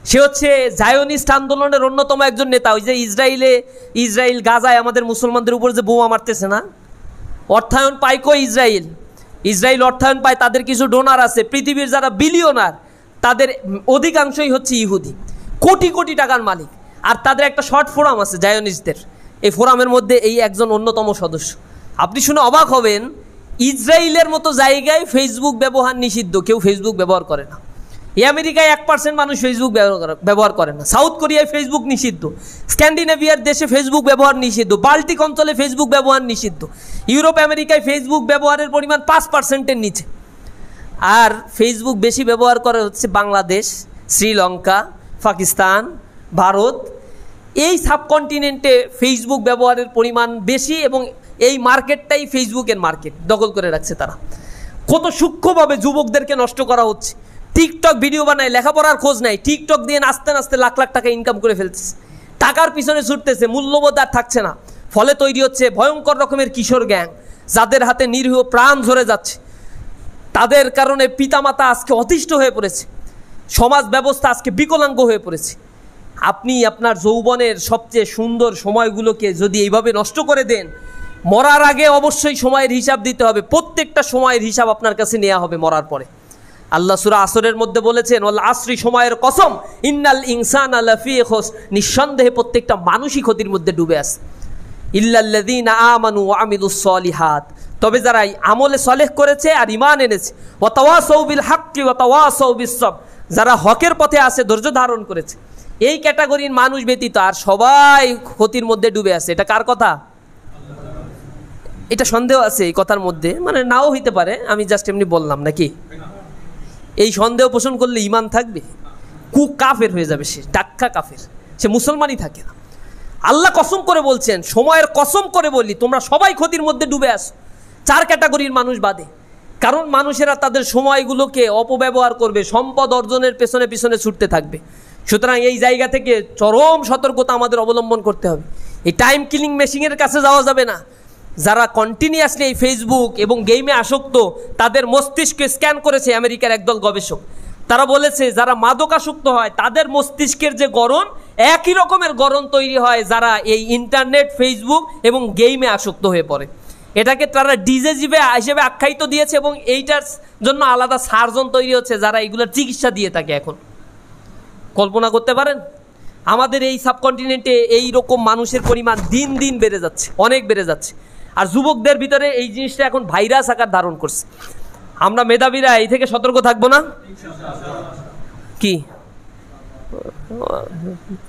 সে হচ্ছে জায়োনিস্ট আন্দোলনের অন্যতম একজন নেতা। ওই যে ইসরায়েল গাজায় আমাদের মুসলমানদের উপর যে বোমা মারতেছে না, অর্থায়ন পায় কই ইসরায়েল অর্থায়ন পায়, তাদের কিছু ডোনার আছে, পৃথিবীর যারা বিলিয়নার তাদের অধিকাংশই হচ্ছে ইহুদি, কোটি কোটি টাকার মালিক। আর তাদের একটা শর্ট ফোরাম আছে জায়োনিস্টদের, এই ফোরামের মধ্যে এই একজন অন্যতম সদস্য। আপনি শুনে অবাক হবেন, ইসরায়েলের মতো জায়গায় ফেসবুক ব্যবহার নিষিদ্ধ, কেউ ফেসবুক ব্যবহার করে না। এই আমেরিকায় 1% মানুষ ফেসবুক ব্যবহার করে না, সাউথ কোরিয়ায় ফেসবুক নিষিদ্ধ, স্ক্যান্ডিনেভিয়ার দেশে ফেসবুক ব্যবহার নিষিদ্ধ, বাল্টিক অঞ্চলে ফেসবুক ব্যবহার নিষিদ্ধ, ইউরোপ আমেরিকায় ফেসবুক ব্যবহারের পরিমাণ 5%-এর নিচে। আর ফেসবুক বেশি ব্যবহার করা হচ্ছে বাংলাদেশ, শ্রীলঙ্কা, পাকিস্তান, ভারত, এই সাবকন্টিনেন্টে ফেসবুক ব্যবহারের পরিমাণ বেশি, এবং এই মার্কেটটাই ফেসবুকের মার্কেট দখল করে রাখছে তারা। কত সূক্ষ্মভাবে যুবকদেরকে নষ্ট করা হচ্ছে। টিকটক ভিডিও বানায়, লেখাপড়ার খোঁজ নাই, টিকটক দিয়ে নাচতে নাচতে লাখ লাখ টাকা ইনকাম করে ফেলছে, টাকার পিছনে ছুটতেছে, মূল্যবোধ আর থাকছে না। ফলে তৈরি হচ্ছে ভয়ঙ্কর রকমের কিশোর গ্যাং, যাদের হাতে নিরীহ প্রাণ ঝরে যাচ্ছে। তাদের কারণে পিতামাতা আজকে অতিষ্ঠ হয়ে পড়েছে, সমাজ ব্যবস্থা আজকে বিকলাঙ্গ হয়ে পড়েছে। আপনি আপনার যৌবনের সবচেয়ে সুন্দর সময়গুলোকে যদি এইভাবে নষ্ট করে দেন, মরার আগে অবশ্যই সময়ের হিসাব দিতে হবে। প্রত্যেকটা সময়ের হিসাব আপনার কাছে নেওয়া হবে মরার পরে। আল্লাহ সূরা আসরের মধ্যে বলেছেন, ওয়াল আসরি, সময়ের কসম, ইন্নাল ইনসানা লাফি খুস, নিঃসন্দেহে প্রত্যেকটা মানুষই ক্ষতির মধ্যে ডুবে আছে। ইল্লাল্লাযীনা আমানু ওয়া আমিলুস সলিহাত, তবে যারা আমলে সলেহ করেছে আর ঈমান এনেছে, ওয়া তাওয়াসাউ বিল হাক্কি ওয়া তাওয়াসাউ বিস সবর, যারা হকের পথে আছে, ধৈর্য ধারণ করেছে, এই ক্যাটাগরির মানুষ ব্যতীত আর সবাই ক্ষতির মধ্যে ডুবে আছে। এটা কার কথা? এটা সন্দেহ আছে এই কথার মধ্যে, মানে নাও হইতে পারে, আমি জাস্ট এমনি বললাম নাকি। এই সন্দেহ পোষণ করলে ঈমান থাকবে? কাফের হয়ে যাবে, সে ডাক্কা কাফের, সে মুসলমানই থাকে না। আল্লাহ কসম করে বলছেন, সময়ের কসম করে বলি, তোমরা সবাই ক্ষতির মধ্যে ডুবে আসো, 4 ক্যাটাগরির মানুষ বাদে। কারণ মানুষেরা তাদের সময়গুলোকে অপব্যবহার করবে, সম্পদ অর্জনের পেছনে পিছনে ছুটতে থাকবে। সুতরাং এই জায়গা থেকে চরম সতর্কতা আমাদের অবলম্বন করতে হবে। এই টাইম কিলিং মেশিনের কাছে যাওয়া যাবে না। যারা কন্টিনিউয়াসলি এই ফেসবুক এবং গেমে আসক্ত, তাদের মস্তিষ্কে স্ক্যান করেছে আমেরিকার একদল গবেষক। তারা বলেছে যারা মাদকাসক্ত হয় তাদের মস্তিষ্কের যে গড়ন, একই রকমের গড়ন তৈরি হয় যারা এই ইন্টারনেট, ফেসবুক এবং গেমে আসক্ত হয়ে পড়ে। এটাকে তারা ডিজে হিসেবে আখ্যায়িত দিয়েছে এবং এইটার জন্য আলাদা সার্জন তৈরি হচ্ছে যারা এইগুলোর চিকিৎসা দিয়ে থাকে। এখন কল্পনা করতে পারেন আমাদের এই সাবকন্টিনেন্টে এই রকম মানুষের পরিমাণ দিন দিন বেড়ে যাচ্ছে, অনেক বেড়ে যাচ্ছে। আর যুবকদের ভিতরে এই জিনিসটা এখন ভাইরাস আকার ধারণ করছে। আমরা মেধাবীরা এই থেকে সতর্ক থাকবো না? কি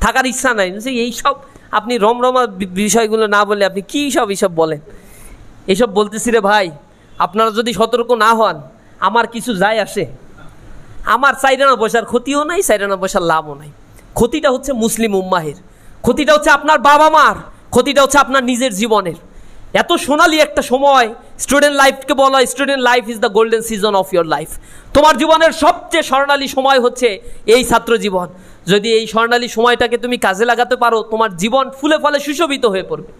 থাকার ইচ্ছা নাই? এইসব আপনি রমরমা বিষয়গুলো না বলে আপনি কি সব এইসব বলেন? এইসব বলতেছি রে ভাই, আপনারা যদি সতর্ক না হন আমার কিছু যায় আসে? আমার 4 আনা পয়সার ক্ষতিও নাই, 4 আনা পয়সার লাভও নাই। ক্ষতিটা হচ্ছে মুসলিম উম্মাহের, ক্ষতিটা হচ্ছে আপনার বাবা মার, ক্ষতিটা হচ্ছে আপনার নিজের জীবনের। এত সোনালি একটা সময়, স্টুডেন্ট লাইফকে বলা হয় student life is the golden season of your life. তোমার জীবনের সবচেয়ে স্বর্ণালী সময় হচ্ছে এই ছাত্র জীবন। যদি এই স্বর্ণালী সময়টাকে তুমি কাজে লাগাতে পারো, তোমার জীবন ফুলে ফলে সুশোভিত হয়ে পড়বে।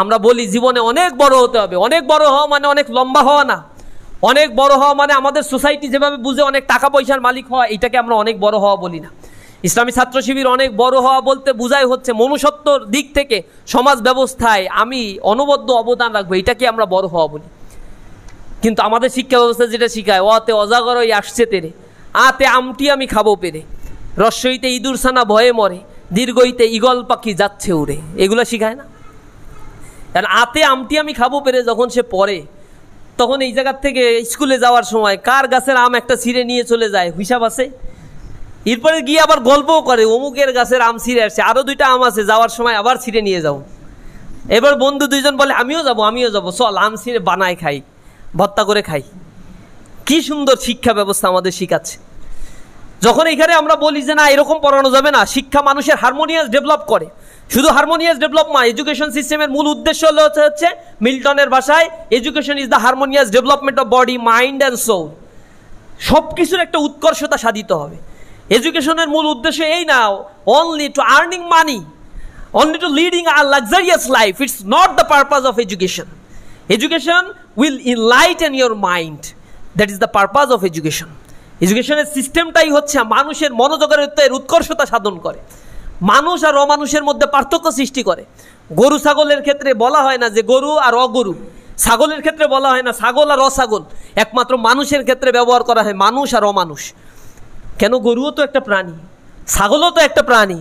আমরা বলি জীবনে অনেক বড় হতে হবে। অনেক বড় হওয়া মানে অনেক লম্বা হওয়া না। অনেক বড় হওয়া মানে আমাদের সোসাইটি যেভাবে বুঝে অনেক টাকা পয়সার মালিক হওয়া, এটাকে আমরা অনেক বড় হওয়া বলি না। ইসলামী ছাত্র শিবির অনেক বড় হওয়া বলতে বোঝাই হচ্ছে মনুষ্যত্বর দিক থেকে সমাজ ব্যবস্থায় আমি অনবদ্য অবদান রাখবো, এটাকে আমরা বড় হওয়া বলি। কিন্তু আমাদের শিক্ষা ব্যবস্থা যেটা শিখায়, অতে অজাগরই আসছে তেরে, আতে আমটি আমি খাবো পেরে, রস্যইতে ইঁদুর ছানা ভয়ে মরে, দীর্ঘইতে ঈগল পাখি যাচ্ছে উড়ে, এগুলো শিখায় না? কারণ আতে আমটি আমি খাবো পেরে যখন সে পড়ে, তখন এই জায়গার থেকে স্কুলে যাওয়ার সময় কার গাছের আম একটা ছিঁড়ে নিয়ে চলে যায় হিসাব আছে। এরপরে গিয়ে আবার গল্পও করে, অমুকের গাছের আম ছিঁড়ে আসছে, আরও 2টা আম আছে, যাওয়ার সময় আবার ছিঁড়ে নিয়ে যাও। এবার বন্ধু 2জন বলে আমিও যাবো, চল আম ছিঁড়ে বানায় খাই, ভর্তা করে খাই। কি সুন্দর শিক্ষা ব্যবস্থা আমাদের শিখাচ্ছে। যখন এখানে আমরা বলি যে না এরকম পড়ানো যাবে না, শিক্ষা মানুষের হারমোনিয়াস ডেভেলপ করে। শুধু হারমোনিয়াস ডেভেলপ নয়, এডুকেশন সিস্টেমের মূল উদ্দেশ্য হচ্ছে মিল্টনের ভাষায় education is the harmonious development of body, mind and soul. সব কিছুর একটা উৎকর্ষতা সাধিত হবে। এডুকেশনের মূল উদ্দেশ্য এই না only two earning money, only to leading a luxurious life. It's not the purpose of education. Education will enlighten your mind. That is the purpose of education. এডুকেশনের সিস্টেমটাই হচ্ছে মানুষের মনোজগতের উৎকর্ষতা সাধন করে, মানুষ আর অমানুষের মধ্যে পার্থক্য সৃষ্টি করে। গরু ছাগলের ক্ষেত্রে বলা হয় না যে গরু আর অগরু, ছাগলের ক্ষেত্রে বলা হয় না ছাগল আর অছাগল, একমাত্র মানুষের ক্ষেত্রে ব্যবহার করা হয় মানুষ আর অমানুষ। কেন? গরুও তো একটা প্রাণী, ছাগলও তো একটা প্রাণী,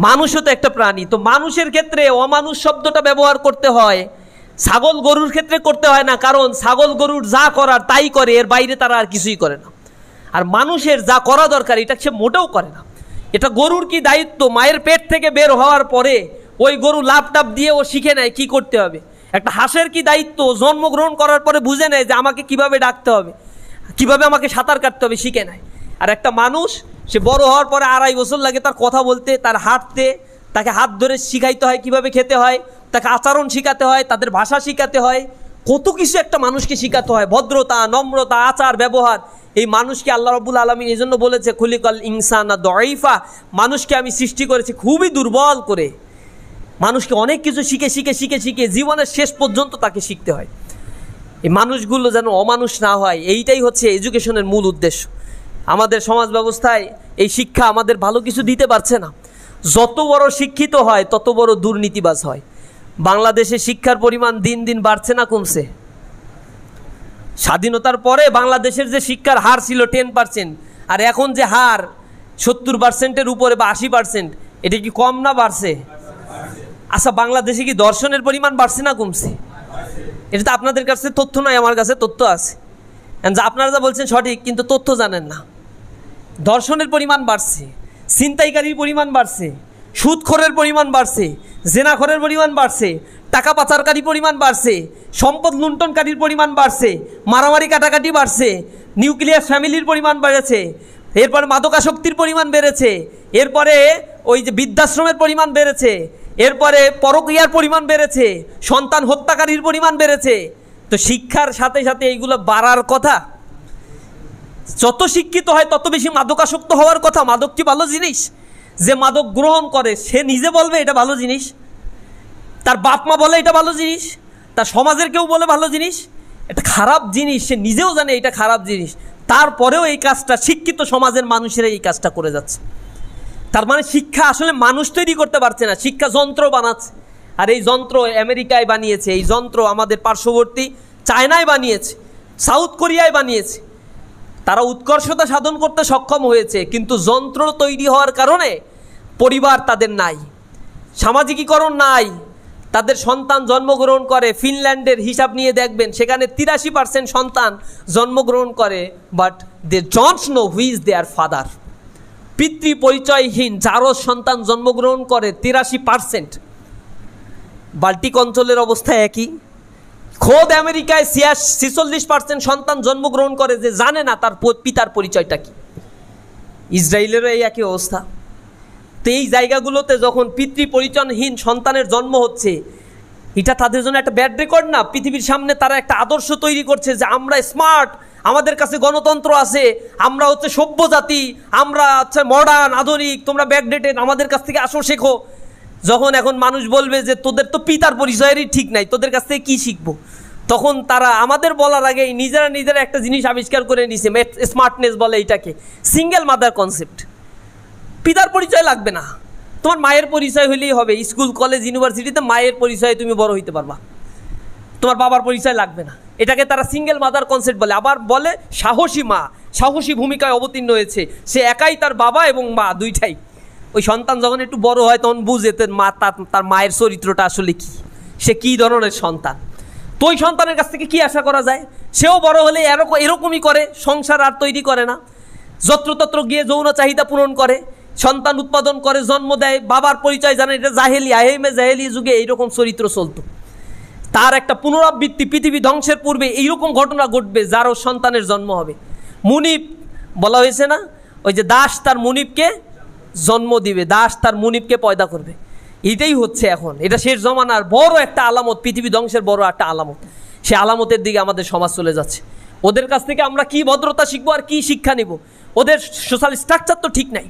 মানুষও তো একটা প্রাণী। তো মানুষের ক্ষেত্রে অমানুষ শব্দটা ব্যবহার করতে হয়, ছাগল গরুর ক্ষেত্রে করতে হয় না, কারণ ছাগল গরুর যা করার তাই করে, এর বাইরে তারা আর কিছুই করে না। আর মানুষের যা করা দরকার এটা সে মোটেও করে না। এটা গরুর কি দায়িত্ব, মায়ের পেট থেকে বের হওয়ার পরে ওই গরু লাভ টাপ দিয়ে ও শিখে নেয় কি করতে হবে। একটা হাঁসের কি দায়িত্ব, জন্মগ্রহণ করার পরে বুঝে নেয় যে আমাকে কিভাবে ডাকতে হবে, কিভাবে আমাকে সাঁতার কাটতে হবে, শিখে নেয়। আর একটা মানুষ সে বড় হওয়ার পরে 2.5 বছর লাগে তার কথা বলতে, তার হাঁটতে, তাকে হাত ধরে শিখাইতে হয় কিভাবে খেতে হয়, তাকে আচরণ শিখাতে হয়, তাদের ভাষা শিখাতে হয়, কত কিছু একটা মানুষকে শিখাতে হয়, ভদ্রতা, নম্রতা, আচার ব্যবহার। এই মানুষকে আল্লাহ রাব্বুল আলামিন এই জন্য বলেছে খুলিকাল ইনসানা দাঈফা, মানুষকে আমি সৃষ্টি করেছি খুবই দুর্বল করে। মানুষকে অনেক কিছু শিখে শিখে শিখে শিখে জীবনের শেষ পর্যন্ত তাকে শিখতে হয়। এই মানুষগুলো যেন অমানুষ না হয়, এইটাই হচ্ছে এডুকেশনের মূল উদ্দেশ্য। আমাদের সমাজ ব্যবস্থায় এই শিক্ষা আমাদের ভালো কিছু দিতে পারছে না। যত বড় শিক্ষিত হয় তত বড় দুর্নীতিবাজ হয়। বাংলাদেশে শিক্ষার পরিমাণ দিন দিন বাড়ছে না কমছে? স্বাধীনতার পরে বাংলাদেশের যে শিক্ষার হার ছিল 10%, আর এখন যে হার 70%-এর উপরে বা 80%, এটা কি কম না বাড়ছে? আচ্ছা, বাংলাদেশে কি দর্শনের পরিমাণ বাড়ছে না কমছে? এটা তো আপনাদের কাছে তথ্য নয়, আমার কাছে তথ্য আছে। আপনারা যা বলছেন সঠিক, কিন্তু তথ্য জানেন না। দর্শনের পরিমাণ বাড়ছে, ছিনতাইকারীর পরিমাণ বাড়ছে, সুদখোরের পরিমাণ বাড়ছে, জেনাখোরের পরিমাণ বাড়ছে, টাকা পাচারকারী পরিমাণ বাড়ছে, সম্পদ লুণ্ঠনকারীর পরিমাণ বাড়ছে, মারামারি কাটাকাটি বাড়ছে, নিউক্লিয়ার ফ্যামিলির পরিমাণ বেড়েছে, এরপরে মাদকাসক্তির পরিমাণ বেড়েছে, এরপরে ওই যে বৃদ্ধাশ্রমের পরিমাণ বেড়েছে, এরপরে পরকীয়ার পরিমাণ বেড়েছে, সন্তান হত্যাকারীর পরিমাণ বেড়েছে। তো শিক্ষার সাথে সাথে এইগুলো বাড়ার কথা। যত শিক্ষিত হয় তত বেশি মাদকাসক্ত হওয়ার কথা। মাদক কি ভালো জিনিস? যে মাদক গ্রহণ করে সে নিজে বলবে এটা ভালো জিনিস, তার বাপ মা বলে এটা ভালো জিনিস, তার সমাজের কেউ বলে ভালো জিনিস, এটা খারাপ জিনিস, সে নিজেও জানে এটা খারাপ জিনিস, তারপরেও এই কাজটা শিক্ষিত সমাজের মানুষেরা এই কাজটা করে যাচ্ছে। তার মানে শিক্ষা আসলে মানুষ তৈরি করতে পারছে না, শিক্ষা যন্ত্র বানাচ্ছে। আর এই যন্ত্র আমেরিকায় বানিয়েছে, এই যন্ত্র আমাদের পার্শ্ববর্তী চায়নায় বানিয়েছে, সাউথ কোরিয়ায় বানিয়েছে। তারা উৎকর্ষতা সাধন করতে সক্ষম হয়েছে, কিন্তু যন্ত্র তৈরি হওয়ার কারণে পরিবার তাদের নাই, সামাজিকীকরণ নাই। তাদের সন্তান জন্মগ্রহণ করে, ফিনল্যান্ডের হিসাব নিয়ে দেখবেন সেখানে 83% সন্তান জন্মগ্রহণ করে, but they don't know who is their father. পিতৃ পরিচয়হীন যারও সন্তান জন্মগ্রহণ করে 83%। বাল্টিক অঞ্চলের অবস্থা একই। খোদ আমেরিকায় 46% সন্তান জন্মগ্রহণ করে যে জানে না তার পিতার পরিচয়টা কি। ইসরায়েলেরও এই একই অবস্থা। তো এই জায়গাগুলোতে যখন পিতৃ পরিচয়হীন সন্তানের জন্ম হচ্ছে, এটা তাদের জন্য একটা ব্যাড রেকর্ড না? পৃথিবীর সামনে তারা একটা আদর্শ তৈরি করছে যে আমরা স্মার্ট, আমাদের কাছে গণতন্ত্র আছে, আমরা হচ্ছে সভ্য জাতি, আমরা হচ্ছে মডার্ন আধুনিক, তোমরা ব্যাকডেটেড, আমাদের কাছ থেকে আসো শেখো। যখন এখন মানুষ বলবে যে তোদের তো পিতার পরিচয়েরই ঠিক নাই, তোদের কাছ থেকে কী শিখবো, তখন তারা আমাদের বলার আগেই নিজেরা একটা জিনিস আবিষ্কার করে নিছে, স্মার্টনেস বলে এটাকে, সিঙ্গেল মাদার কনসেপ্ট। পিতার পরিচয় লাগবে না, তোমার মায়ের পরিচয় হলেই হবে। স্কুল কলেজ ইউনিভার্সিটিতে মায়ের পরিচয়ে তুমি বড় হইতে পারবা, তোমার বাবার পরিচয় লাগবে না। এটাকে তারা সিঙ্গেল মাদার কনসেপ্ট বলে। আবার বলে সাহসী মা, সাহসী ভূমিকায় অবতীর্ণ হয়েছে, সে একাই তার বাবা এবং মা দুইটাই। ওই সন্তান যখন একটু বড় হয় তখন বুঝে তার মায়ের চরিত্রটা আসলে কি, সে কী ধরনের সন্তান। তো ওই সন্তানের কাছ থেকে কি আশা করা যায়? সেও বড় হলে এরকমই করে, সংসার আর তৈরি করে না, যত্রতত্র গিয়ে যৌন চাহিদা পূরণ করে, সন্তান উৎপাদন করে, জন্ম দেয়, বাবার পরিচয় জানে। এটা জাহেলিয়া, জাহেলি যুগে এইরকম চরিত্র চলতো। তার একটা পুনরাবৃত্তি, পৃথিবী ধ্বংসের পূর্বে এইরকম ঘটনা ঘটবে, যারও সন্তানের জন্ম হবে। মুনিব বলা হয়েছে না, ওই যে দাস তার মুনিবকে জন্ম দিবে, দাস তার মুনিবকে পয়দা করবে। এটাই হচ্ছে এখন, এটা শেষ জমানার বড় একটা আলামত, পৃথিবী ধ্বংসের বড় একটা আলামত। সে আলামতের দিকে আমাদের সমাজ চলে যাচ্ছে। ওদের কাছ থেকে আমরা কি ভদ্রতা শিখবো আর কি শিক্ষা নিব? ওদের সোশ্যাল স্ট্রাকচার তো ঠিক নাই।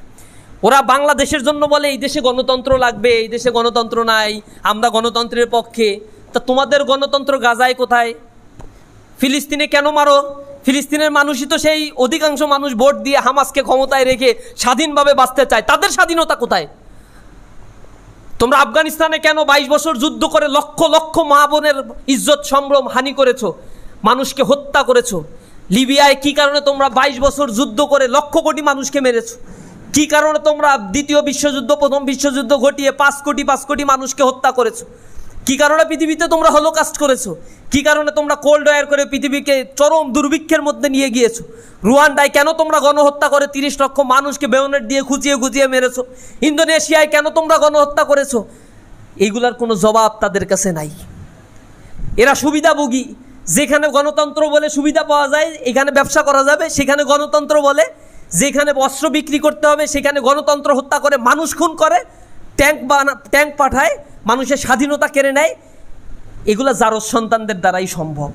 ওরা বাংলাদেশের জন্য বলে এই দেশে গণতন্ত্র লাগবে, এই দেশে গণতন্ত্র নাই, আমরা গণতন্ত্রের পক্ষে। তা তোমাদের গণতন্ত্র গাজায় কোথায়? ফিলিস্তিনে কেন মারো? ফিলিস্তিনের মানুষই তো সেই অধিকাংশ মানুষ ভোট দিয়ে হামাসকে ক্ষমতায় রেখে স্বাধীনভাবে বাঁচতে চায়, তাদের স্বাধীনতা কোথায়? তোমরা আফগানিস্তানে কেন 22 বছর যুদ্ধ করে লক্ষ লক্ষ মা বোনের ইজ্জত সম্ভ্রম হানি করেছো, মানুষকে হত্যা করেছো? লিবিয়ায় কি কারণে তোমরা 22 বছর যুদ্ধ করে লক্ষ কোটি মানুষকে মেরেছো? কি কারণে তোমরা দ্বিতীয় বিশ্বযুদ্ধ, প্রথম বিশ্বযুদ্ধ ঘটিয়ে 5 কোটি মানুষকে হত্যা করেছো? কি কারণে পৃথিবীতে তোমরা হলোকাস্ট করেছো? কি কারণে তোমরা কোল্ড ওয়ার করে পৃথিবীকে চরম দুর্ভিক্ষের মধ্যে নিয়ে গিয়েছো? রুয়ান্ডায় কেন তোমরা গণহত্যা করে 30 লক্ষ মানুষকে বেয়নেট দিয়ে খুঁচিয়ে মেরেছো? ইন্দোনেশিয়ায় কেন তোমরা গণহত্যা করেছো? এইগুলার কোনো জবাব তাদের কাছে নাই। এরা সুবিধাভোগী। যেখানে গণতন্ত্র বলে সুবিধা পাওয়া যায়, এখানে ব্যবসা করা যাবে, সেখানে গণতন্ত্র বলে। যেখানে অস্ত্র বিক্রি করতে হবে, সেখানে গণতন্ত্র হত্যা করে, মানুষ খুন করে, ট্যাঙ্ক পাঠায়, মানুষের স্বাধীনতা কেড়ে নেয়। এগুলো জারজ সন্তানদের দ্বারাই সম্ভব,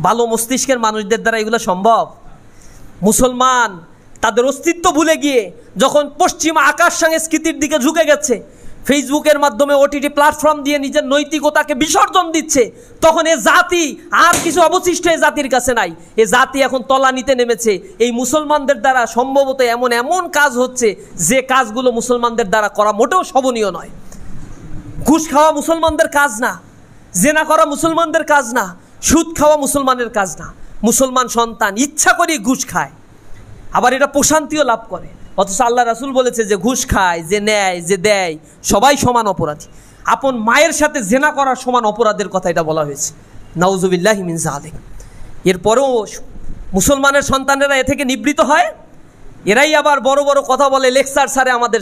ভালো মস্তিষ্কের মানুষদের দ্বারা এগুলো সম্ভব। মুসলমান তাদের অস্তিত্ব ভুলে গিয়ে যখন পশ্চিমা আকাশ সংস্কৃতির দিকে ঝুঁকে গেছে, ফেসবুকের মাধ্যমে ওটিটি প্ল্যাটফর্ম দিয়ে নিজের নৈতিকতাকে বিসর্জন দিচ্ছে, তখন এ জাতি আর কিছু অবশিষ্ট এ জাতির কাছে নাই। এ জাতি এখন তলানিতে নেমেছে। এই মুসলমানদের দ্বারা সম্ভবত এমন কাজ হচ্ছে যে কাজগুলো মুসলমানদের দ্বারা করা মোটেও শোভনীয় নয়। ঘুষ খাওয়া মুসলমানদের কাজ না, জেনা করা মুসলমানদের কাজ না, সুদ খাওয়া মুসলমানের কাজ না। মুসলমান সন্তান ইচ্ছা করে ঘুষ খায়, আবার এটা প্রশান্তিও লাভ করে। অথচ আল্লাহ রাসূল বলেছে যে ঘুষ খায়, যে নেয়, যে দেয়, সবাই সমান অপরাধী। আপন মায়ের সাথে জেনা করার সমান অপরাধের কথা এটা বলা হয়েছে। নাউজুবিল্লাহি মিন যালিক। এরপরেও মুসলমানের সন্তানেরা এ থেকে নিবৃত হয়। এরাই আবার বড় বড় কথা বলে, লেকচার ছাড়ে আমাদের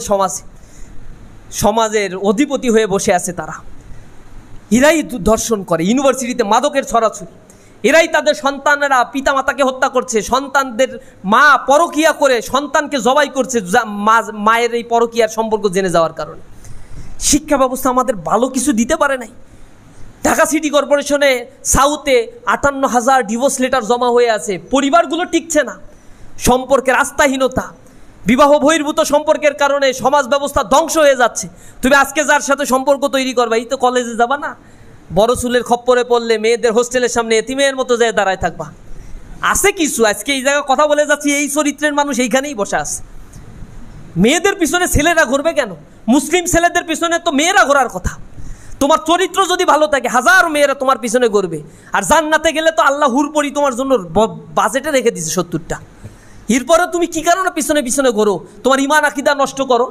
সমাজের অধিপতি হয়ে বসে আছে তারা। এরাই ধর্ষণ করে, ইউনিভার্সিটিতে মাদকের ছড়াছড়ি, এরাই তাদের সন্তানেরা পিতামাতাকে হত্যা করছে, সন্তানদের মা পরকিয়া করে সন্তানকে জবাই করছে মায়ের এই পরকিয়ার সম্পর্ক জেনে যাওয়ার কারণে। শিক্ষা ব্যবস্থা আমাদের ভালো কিছু দিতে পারে নাই। ঢাকা সিটি কর্পোরেশনে সাউথে 58,000 ডিভোর্স লেটার জমা হয়ে আছে, পরিবারগুলো টিকছে না, সম্পর্কের আস্থাহীনতা, বিবাহ বহির্ভূত সম্পর্কের কারণে সমাজ ব্যবস্থা ধ্বংস হয়ে যাচ্ছে। তুমি আজকে যার সাথে সম্পর্ক তৈরি করবা, এই তো কলেজে যাবা না, বড় চুলের খপ্পরে পড়লে মেয়েদের হোস্টেলের সামনে এতিমের মতো যায় দাঁড়ায় থাকবা। আছে কিছু, আজকে এই জায়গায় কথা বলে যাচ্ছি, এই চরিত্রের মানুষ এইখানেই বসে আছে। মেয়েদের পিছনে ছেলেরা ঘুরবে কেন? মুসলিম ছেলেদের পিছনে তো মেয়েরা ঘোরার কথা। তোমার চরিত্র যদি ভালো থাকে, হাজার মেয়েরা তোমার পিছনে ঘুরবে। আর জান্নাতে গেলে তো আল্লাহ হুরপরি তোমার জন্য বাজেটে রেখে দিছে 70টা। এরপরে তুমি কি কারণে পিছনে পিছনে ঘোরো? তোমার ইমান আকিদা নষ্ট করো।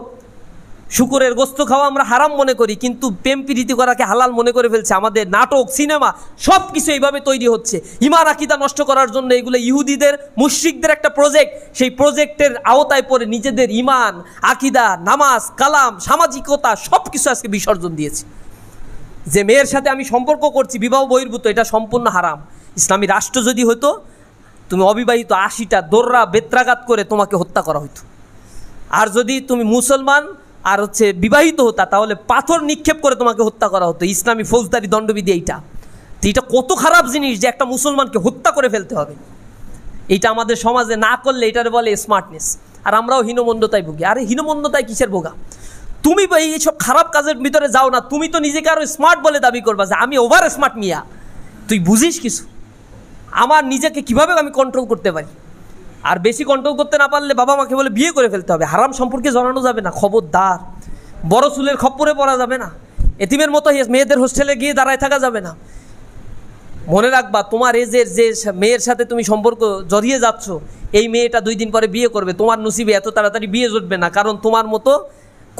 শুকুরের গোস্ত খাওয়া আমরা হারাম মনে করি, কিন্তু প্রেম প্রীতি করাকে হালাল মনে করে ফেলছে। আমাদের নাটক, সিনেমা সব কিছু এইভাবে তৈরি হচ্ছে ইমান আকিদা নষ্ট করার জন্য। এগুলো ইহুদিদের, মুশরিকদের একটা প্রজেক্ট। সেই প্রজেক্টের আওতায় পড়ে নিজেদের ইমান, আকিদা, নামাজ, কালাম, সামাজিকতা সব কিছু আজকে বিসর্জন দিয়েছে। যে মেয়ের সাথে আমি সম্পর্ক করছি বিবাহ বহির্ভূত, এটা সম্পূর্ণ হারাম। ইসলামী রাষ্ট্র যদি হতো, তুমি অবিবাহিত 80টা দোররা বেত্রাঘাত করে তোমাকে হত্যা করা হতো। আর যদি তুমি মুসলমান আর বিবাহিত হতা, তাহলে পাথর নিক্ষেপ করে তোমাকে হত্যা করা হতো। ইসলামী ফৌজদারি দণ্ডবিধি এইটা। তো এটা কত খারাপ জিনিস যে একটা মুসলমানকে হত্যা করে ফেলতে হবে। এইটা আমাদের সমাজে না করলে এটার বলে স্মার্টনেস। আর আমরাও হীনমন্যতায় ভুগি। আরে হীনমন্যতায় কিসের ভোগা? তুমি এইসব খারাপ কাজের ভিতরে যাও না। তুমি তো নিজেকে আরো স্মার্ট বলে দাবি করবা যে আমি ওভার স্মার্ট মিয়া। তুই বুঝিস কিছু? আমার নিজেকে কিভাবে আমি কন্ট্রোল করতে পারি? আর বেশি কন্ট্রোল করতে না পারলে বাবা মাকে বলে বিয়ে করে ফেলতে হবে। হারাম সম্পর্কে জড়ানো যাবে না, খবরদার। বড় চুলের খপ্পরে পড়া যাবে না, এতিমের মতো মেয়েদের হোস্টেলে গিয়ে দাঁড়ায় থাকা যাবে না। মনে রাখবা, তোমার এজের যে মেয়ের সাথে তুমি সম্পর্ক জড়িয়ে যাচ্ছ, এই মেয়েটা 2 দিন পরে বিয়ে করবে। তোমার নসিবে এত তাড়াতাড়ি বিয়ে জুটবে না, কারণ তোমার মতো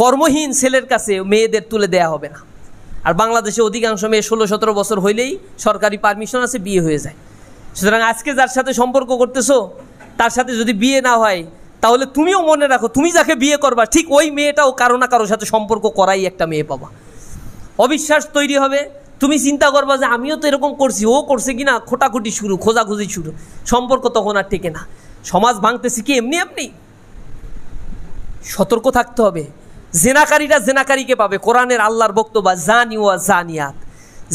কর্মহীন ছেলের কাছে মেয়েদের তুলে দেয়া হবে না। আর বাংলাদেশে অধিকাংশ মেয়ে 16-17 বছর হইলেই সরকারি পারমিশন আছে, বিয়ে হয়ে যায়। সুতরাং আজকে যার সাথে সম্পর্ক করতেছো, তার সাথে যদি বিয়ে না হয়, তাহলে তুমিও মনে রাখো, তুমি যাকে বিয়ে করবা ঠিক ওই মেয়েটাও কারো না কারোর সাথে সম্পর্ক করাই একটা মেয়ে পাবা। অবিশ্বাস তৈরি হবে। তুমি চিন্তা করবা যে আমিও তো এরকম করছি, ও করছে কিনা, খোটাখুটি শুরু, খোঁজাখুঁজি শুরু। সম্পর্ক তখন আর টেকে না। সমাজ ভাঙতেছে কি এমনি এমনি? সতর্ক থাকতে হবে। জেনাকারীরা জেনাকারীকে পাবে। কোরআনের আল্লাহর বক্তব্য, জানি ওয়া জানিয়াত,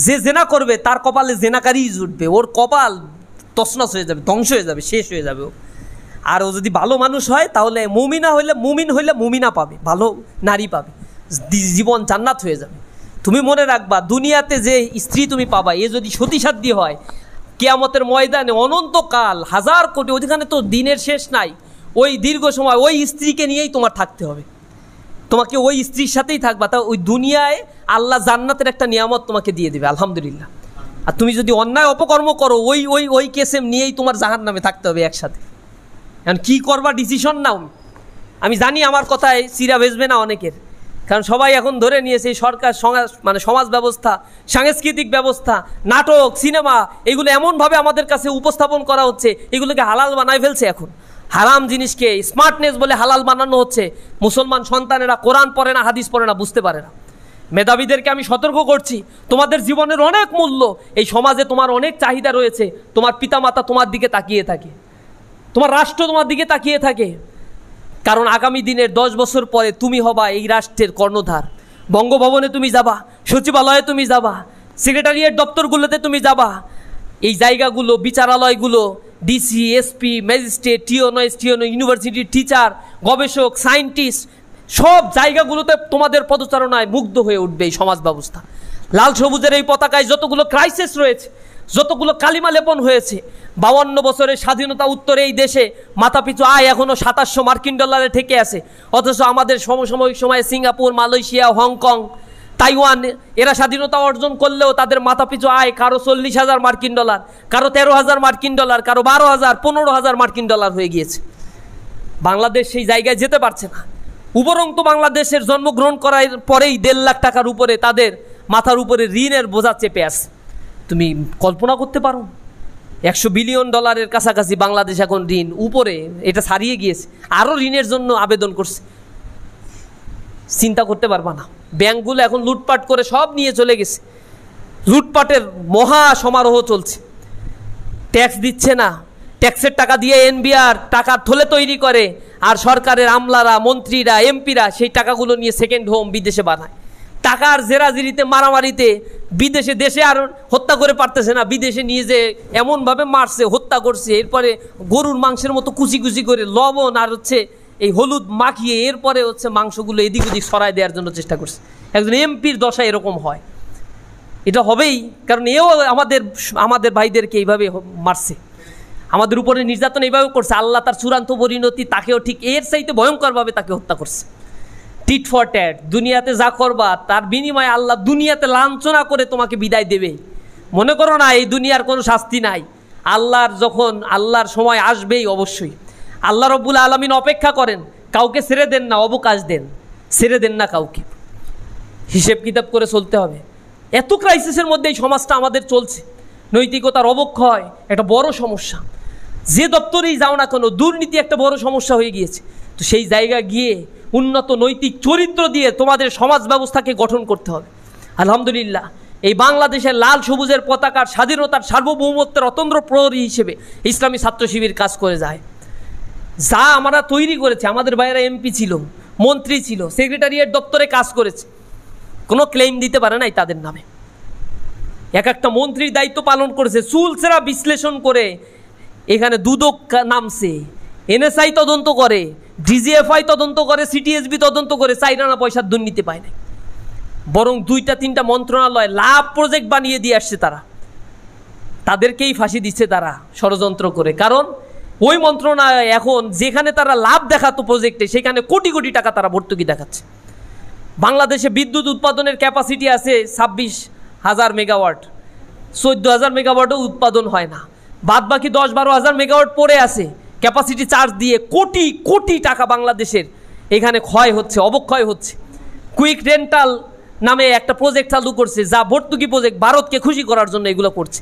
যে জেনা করবে তার কপালে জেনাকারীই জুটবে। ওর কপাল তছনছ হয়ে যাবে, ধ্বংস হয়ে যাবে, শেষ হয়ে যাবে। আর ও যদি ভালো মানুষ হয়, তাহলে মুমিন হইলে মুমিনা পাবে, ভালো নারী পাবে, জীবন জান্নাত হয়ে যাবে। তুমি মনে রাখবা, দুনিয়াতে যে স্ত্রী তুমি পাবা, এ যদি সতীসাধ্যী হয়, কিয়ামতের ময়দানে অনন্তকাল, 1000 কোটি, ওইখানে তো দিনের শেষ নাই। ওই দীর্ঘ সময় ওই স্ত্রীকে নিয়েই তোমার থাকতে হবে। তোমাকে ওই স্ত্রীর সাথেই থাকবা। তা ওই দুনিয়ায় আল্লাহ জান্নাতের একটা নিয়ামত তোমাকে দিয়ে দেবে, আলহামদুলিল্লাহ। আর তুমি যদি অন্যায় অপকর্ম করো, ওই কেসে নিয়েই তোমার জাহান্নামে থাকতে হবে একসাথে। এখন কী করবা ডিসিশন নাও। আমি জানি আমার কথায় চিরা ভেসবে না অনেকের, কারণ সবাই এখন ধরে নিয়েছে সরকার, সমাজ ব্যবস্থা, সাংস্কৃতিক ব্যবস্থা, নাটক, সিনেমা, এগুলো এমনভাবে আমাদের কাছে উপস্থাপন করা হচ্ছে, এগুলোকে হালাল বানায় ফেলছে। এখন হারাম জিনিসকে স্মার্টনেস বলে হালাল বানানো হচ্ছে। মুসলমান সন্তানেরা কোরআন পড়ে না, হাদিস পড়ে না, বুঝতে পারে না। মেধাবীদেরকে আমি সতর্ক করছি, তোমাদের জীবনের অনেক মূল্য। এই সমাজে তোমার অনেক চাহিদা রয়েছে। তোমার পিতামাতা তোমার দিকে তাকিয়ে থাকে, তোমার রাষ্ট্র তোমার দিকে তাকিয়ে থাকে, কারণ আগামী দিনের 10 বছর পরে তুমি হবা এই রাষ্ট্রের কর্ণধার। বঙ্গভবনে তুমি যাবা, সচিবালয়ে তুমি যাবা, সেক্রেটারিয়েট দপ্তরগুলোতে তুমি যাবা। এই জায়গাগুলো, বিচারালয়গুলো, ডিসি, এসপি, ম্যাজিস্ট্রেট, টিওনো, ইউনিভার্সিটির টিচার, গবেষক, সায়েন্টিস্ট, সব জায়গাগুলোতে তোমাদের পদচারণায় মুগ্ধ হয়ে উঠবে এই সমাজ ব্যবস্থা। লাল সবুজের এই পতাকায় যতগুলো ক্রাইসিস রয়েছে, যতগুলো কালিমা লেপন হয়েছে, 52 বছরের স্বাধীনতা উত্তরে এই দেশে মাথাপিছু আয় এখনও 2700 মার্কিন ডলারে ঠেকে আছে। অথচ আমাদের সমসাময়িক সময়ে সিঙ্গাপুর, মালয়েশিয়া, হংকং, তাইওয়ান, এরা স্বাধীনতা অর্জন করলেও তাদের মাথাপিছু আয় কারো 40,000 মার্কিন ডলার, কারো 13,000 মার্কিন ডলার, কারো 12,000, 15,000 মার্কিন ডলার হয়ে গিয়েছে। বাংলাদেশ সেই জায়গায় যেতে পারছে না। উপরন্তু বাংলাদেশের জন্মগ্রহণ করার পরেই 1.5 লাখ টাকার উপরে তাদের মাথার উপরে ঋণের বোঝা চেপে আছে। তুমি কল্পনা করতে পারো? 100 বিলিয়ন ডলারের কাছাকাছি বাংলাদেশ এখন ঋণ, উপরে এটা ছাড়িয়ে গিয়েছে, আরও ঋণের জন্য আবেদন করছে। চিন্তা করতে পারবা না। ব্যাংকগুলো এখন লুটপাট করে সব নিয়ে চলে গেছে। লুটপাটের মহা সমারোহ চলছে। ট্যাক্স দিচ্ছে না, ট্যাক্সের টাকা দিয়ে এনবিআর টাকা থলে তৈরি করে, আর সরকারের আমলারা, মন্ত্রীরা, এমপিরা সেই টাকাগুলো নিয়ে সেকেন্ড হোম বিদেশে বানায়। টাকার জেরাজিরিতে, মারামারিতে বিদেশে, দেশে আর হত্যা করে পারতেছে না, বিদেশে নিয়ে যে এমনভাবে মারছে, হত্যা করছে, এরপরে গরুর মাংসের মতো কুচি কুচি করে লবণ আর এই হলুদ মাখিয়ে এরপরে মাংসগুলো এদিক ওদিক সরাই দেওয়ার জন্য চেষ্টা করছে। একজন এমপির দশা এরকম হয়, এটা হবেই, কারণ এও আমাদের ভাইদেরকে এইভাবে মারছে, আমাদের উপরে নির্যাতন এইভাবে করছে। আল্লাহ তার চূড়ান্ত পরিণতি তাকেও ঠিক এর চাইতে ভয়ঙ্করভাবে তাকে হত্যা করছে। টিট ফর ট্যাট, দুনিয়াতে যা করবা তার বিনিময়ে আল্লাহ দুনিয়াতে লাঞ্ছনা করে তোমাকে বিদায় দেবে। মনে করো না এই দুনিয়ার কোনো শাস্তি নাই, আল্লাহর সময় আসবেই অবশ্যই। আল্লাহ রব্বুল আলামিন অপেক্ষা করেন, কাউকে ছেড়ে দেন না, অবকাশ দেন, ছেড়ে দেন না কাউকে, হিসেব কিতাব করে চলতে হবে। এত ক্রাইসিসের মধ্যে এই সমাজটা আমাদের চলছে, নৈতিকতার অবক্ষয় একটা বড় সমস্যা। যে দপ্তরেই যাও না কেন দুর্নীতি একটা বড় সমস্যা হয়ে গিয়েছে। তো সেই জায়গা গিয়ে উন্নত নৈতিক চরিত্র দিয়ে তোমাদের সমাজ ব্যবস্থাকে গঠন করতে হবে। আলহামদুলিল্লাহ, এই বাংলাদেশের লাল সবুজের পতাকার স্বাধীনতার সার্বভৌমত্বের অতন্দ্র প্রহরী হিসেবে ইসলামী ছাত্র শিবির কাজ করে যায়। যা আমরা তৈরি করেছি, আমাদের বাইরে এমপি ছিল, মন্ত্রী ছিল, সেক্রেটারিয়েট দপ্তরে কাজ করেছে, কোনো ক্লেম দিতে পারে নাই তাদের নামে। এক একটা মন্ত্রীর দায়িত্ব পালন করেছে, চুলচেরা বিশ্লেষণ করে এখানে দুদক নামছে, এনএসআই তদন্ত করে, ডিজিএফআই তদন্ত করে, সিটিএসবি তদন্ত করে, 4 আনা পয়সার দুর্নীতি পায় নাই। বরং 2-3টা মন্ত্রণালয় লাভ প্রজেক্ট বানিয়ে দিয়ে আসছে, তাদেরকেই ফাঁসি দিচ্ছে তারা ষড়যন্ত্র করে। কারণ ওই মন্ত্রণালয় এখন যেখানে তারা লাভ দেখাতো প্রজেক্টে, সেখানে কোটি কোটি টাকা তারা ভর্তুকি দেখাচ্ছে। বাংলাদেশে বিদ্যুৎ উৎপাদনের ক্যাপাসিটি আছে 26,000 মেগাওয়াট, 14,000 মেগাওয়াটও উৎপাদন হয় না, বাদ বাকি 10-12,000 মেগাওয়াট পড়ে আছে। ক্যাপাসিটি চার্জ দিয়ে কোটি কোটি টাকা বাংলাদেশের এখানে ক্ষয় হচ্ছে, অবক্ষয় হচ্ছে। কুইক রেন্টাল নামে একটা প্রজেক্ট চালু করছে, যা ভর্তুকি প্রজেক্ট, ভারতকে খুশি করার জন্য এগুলো করছে।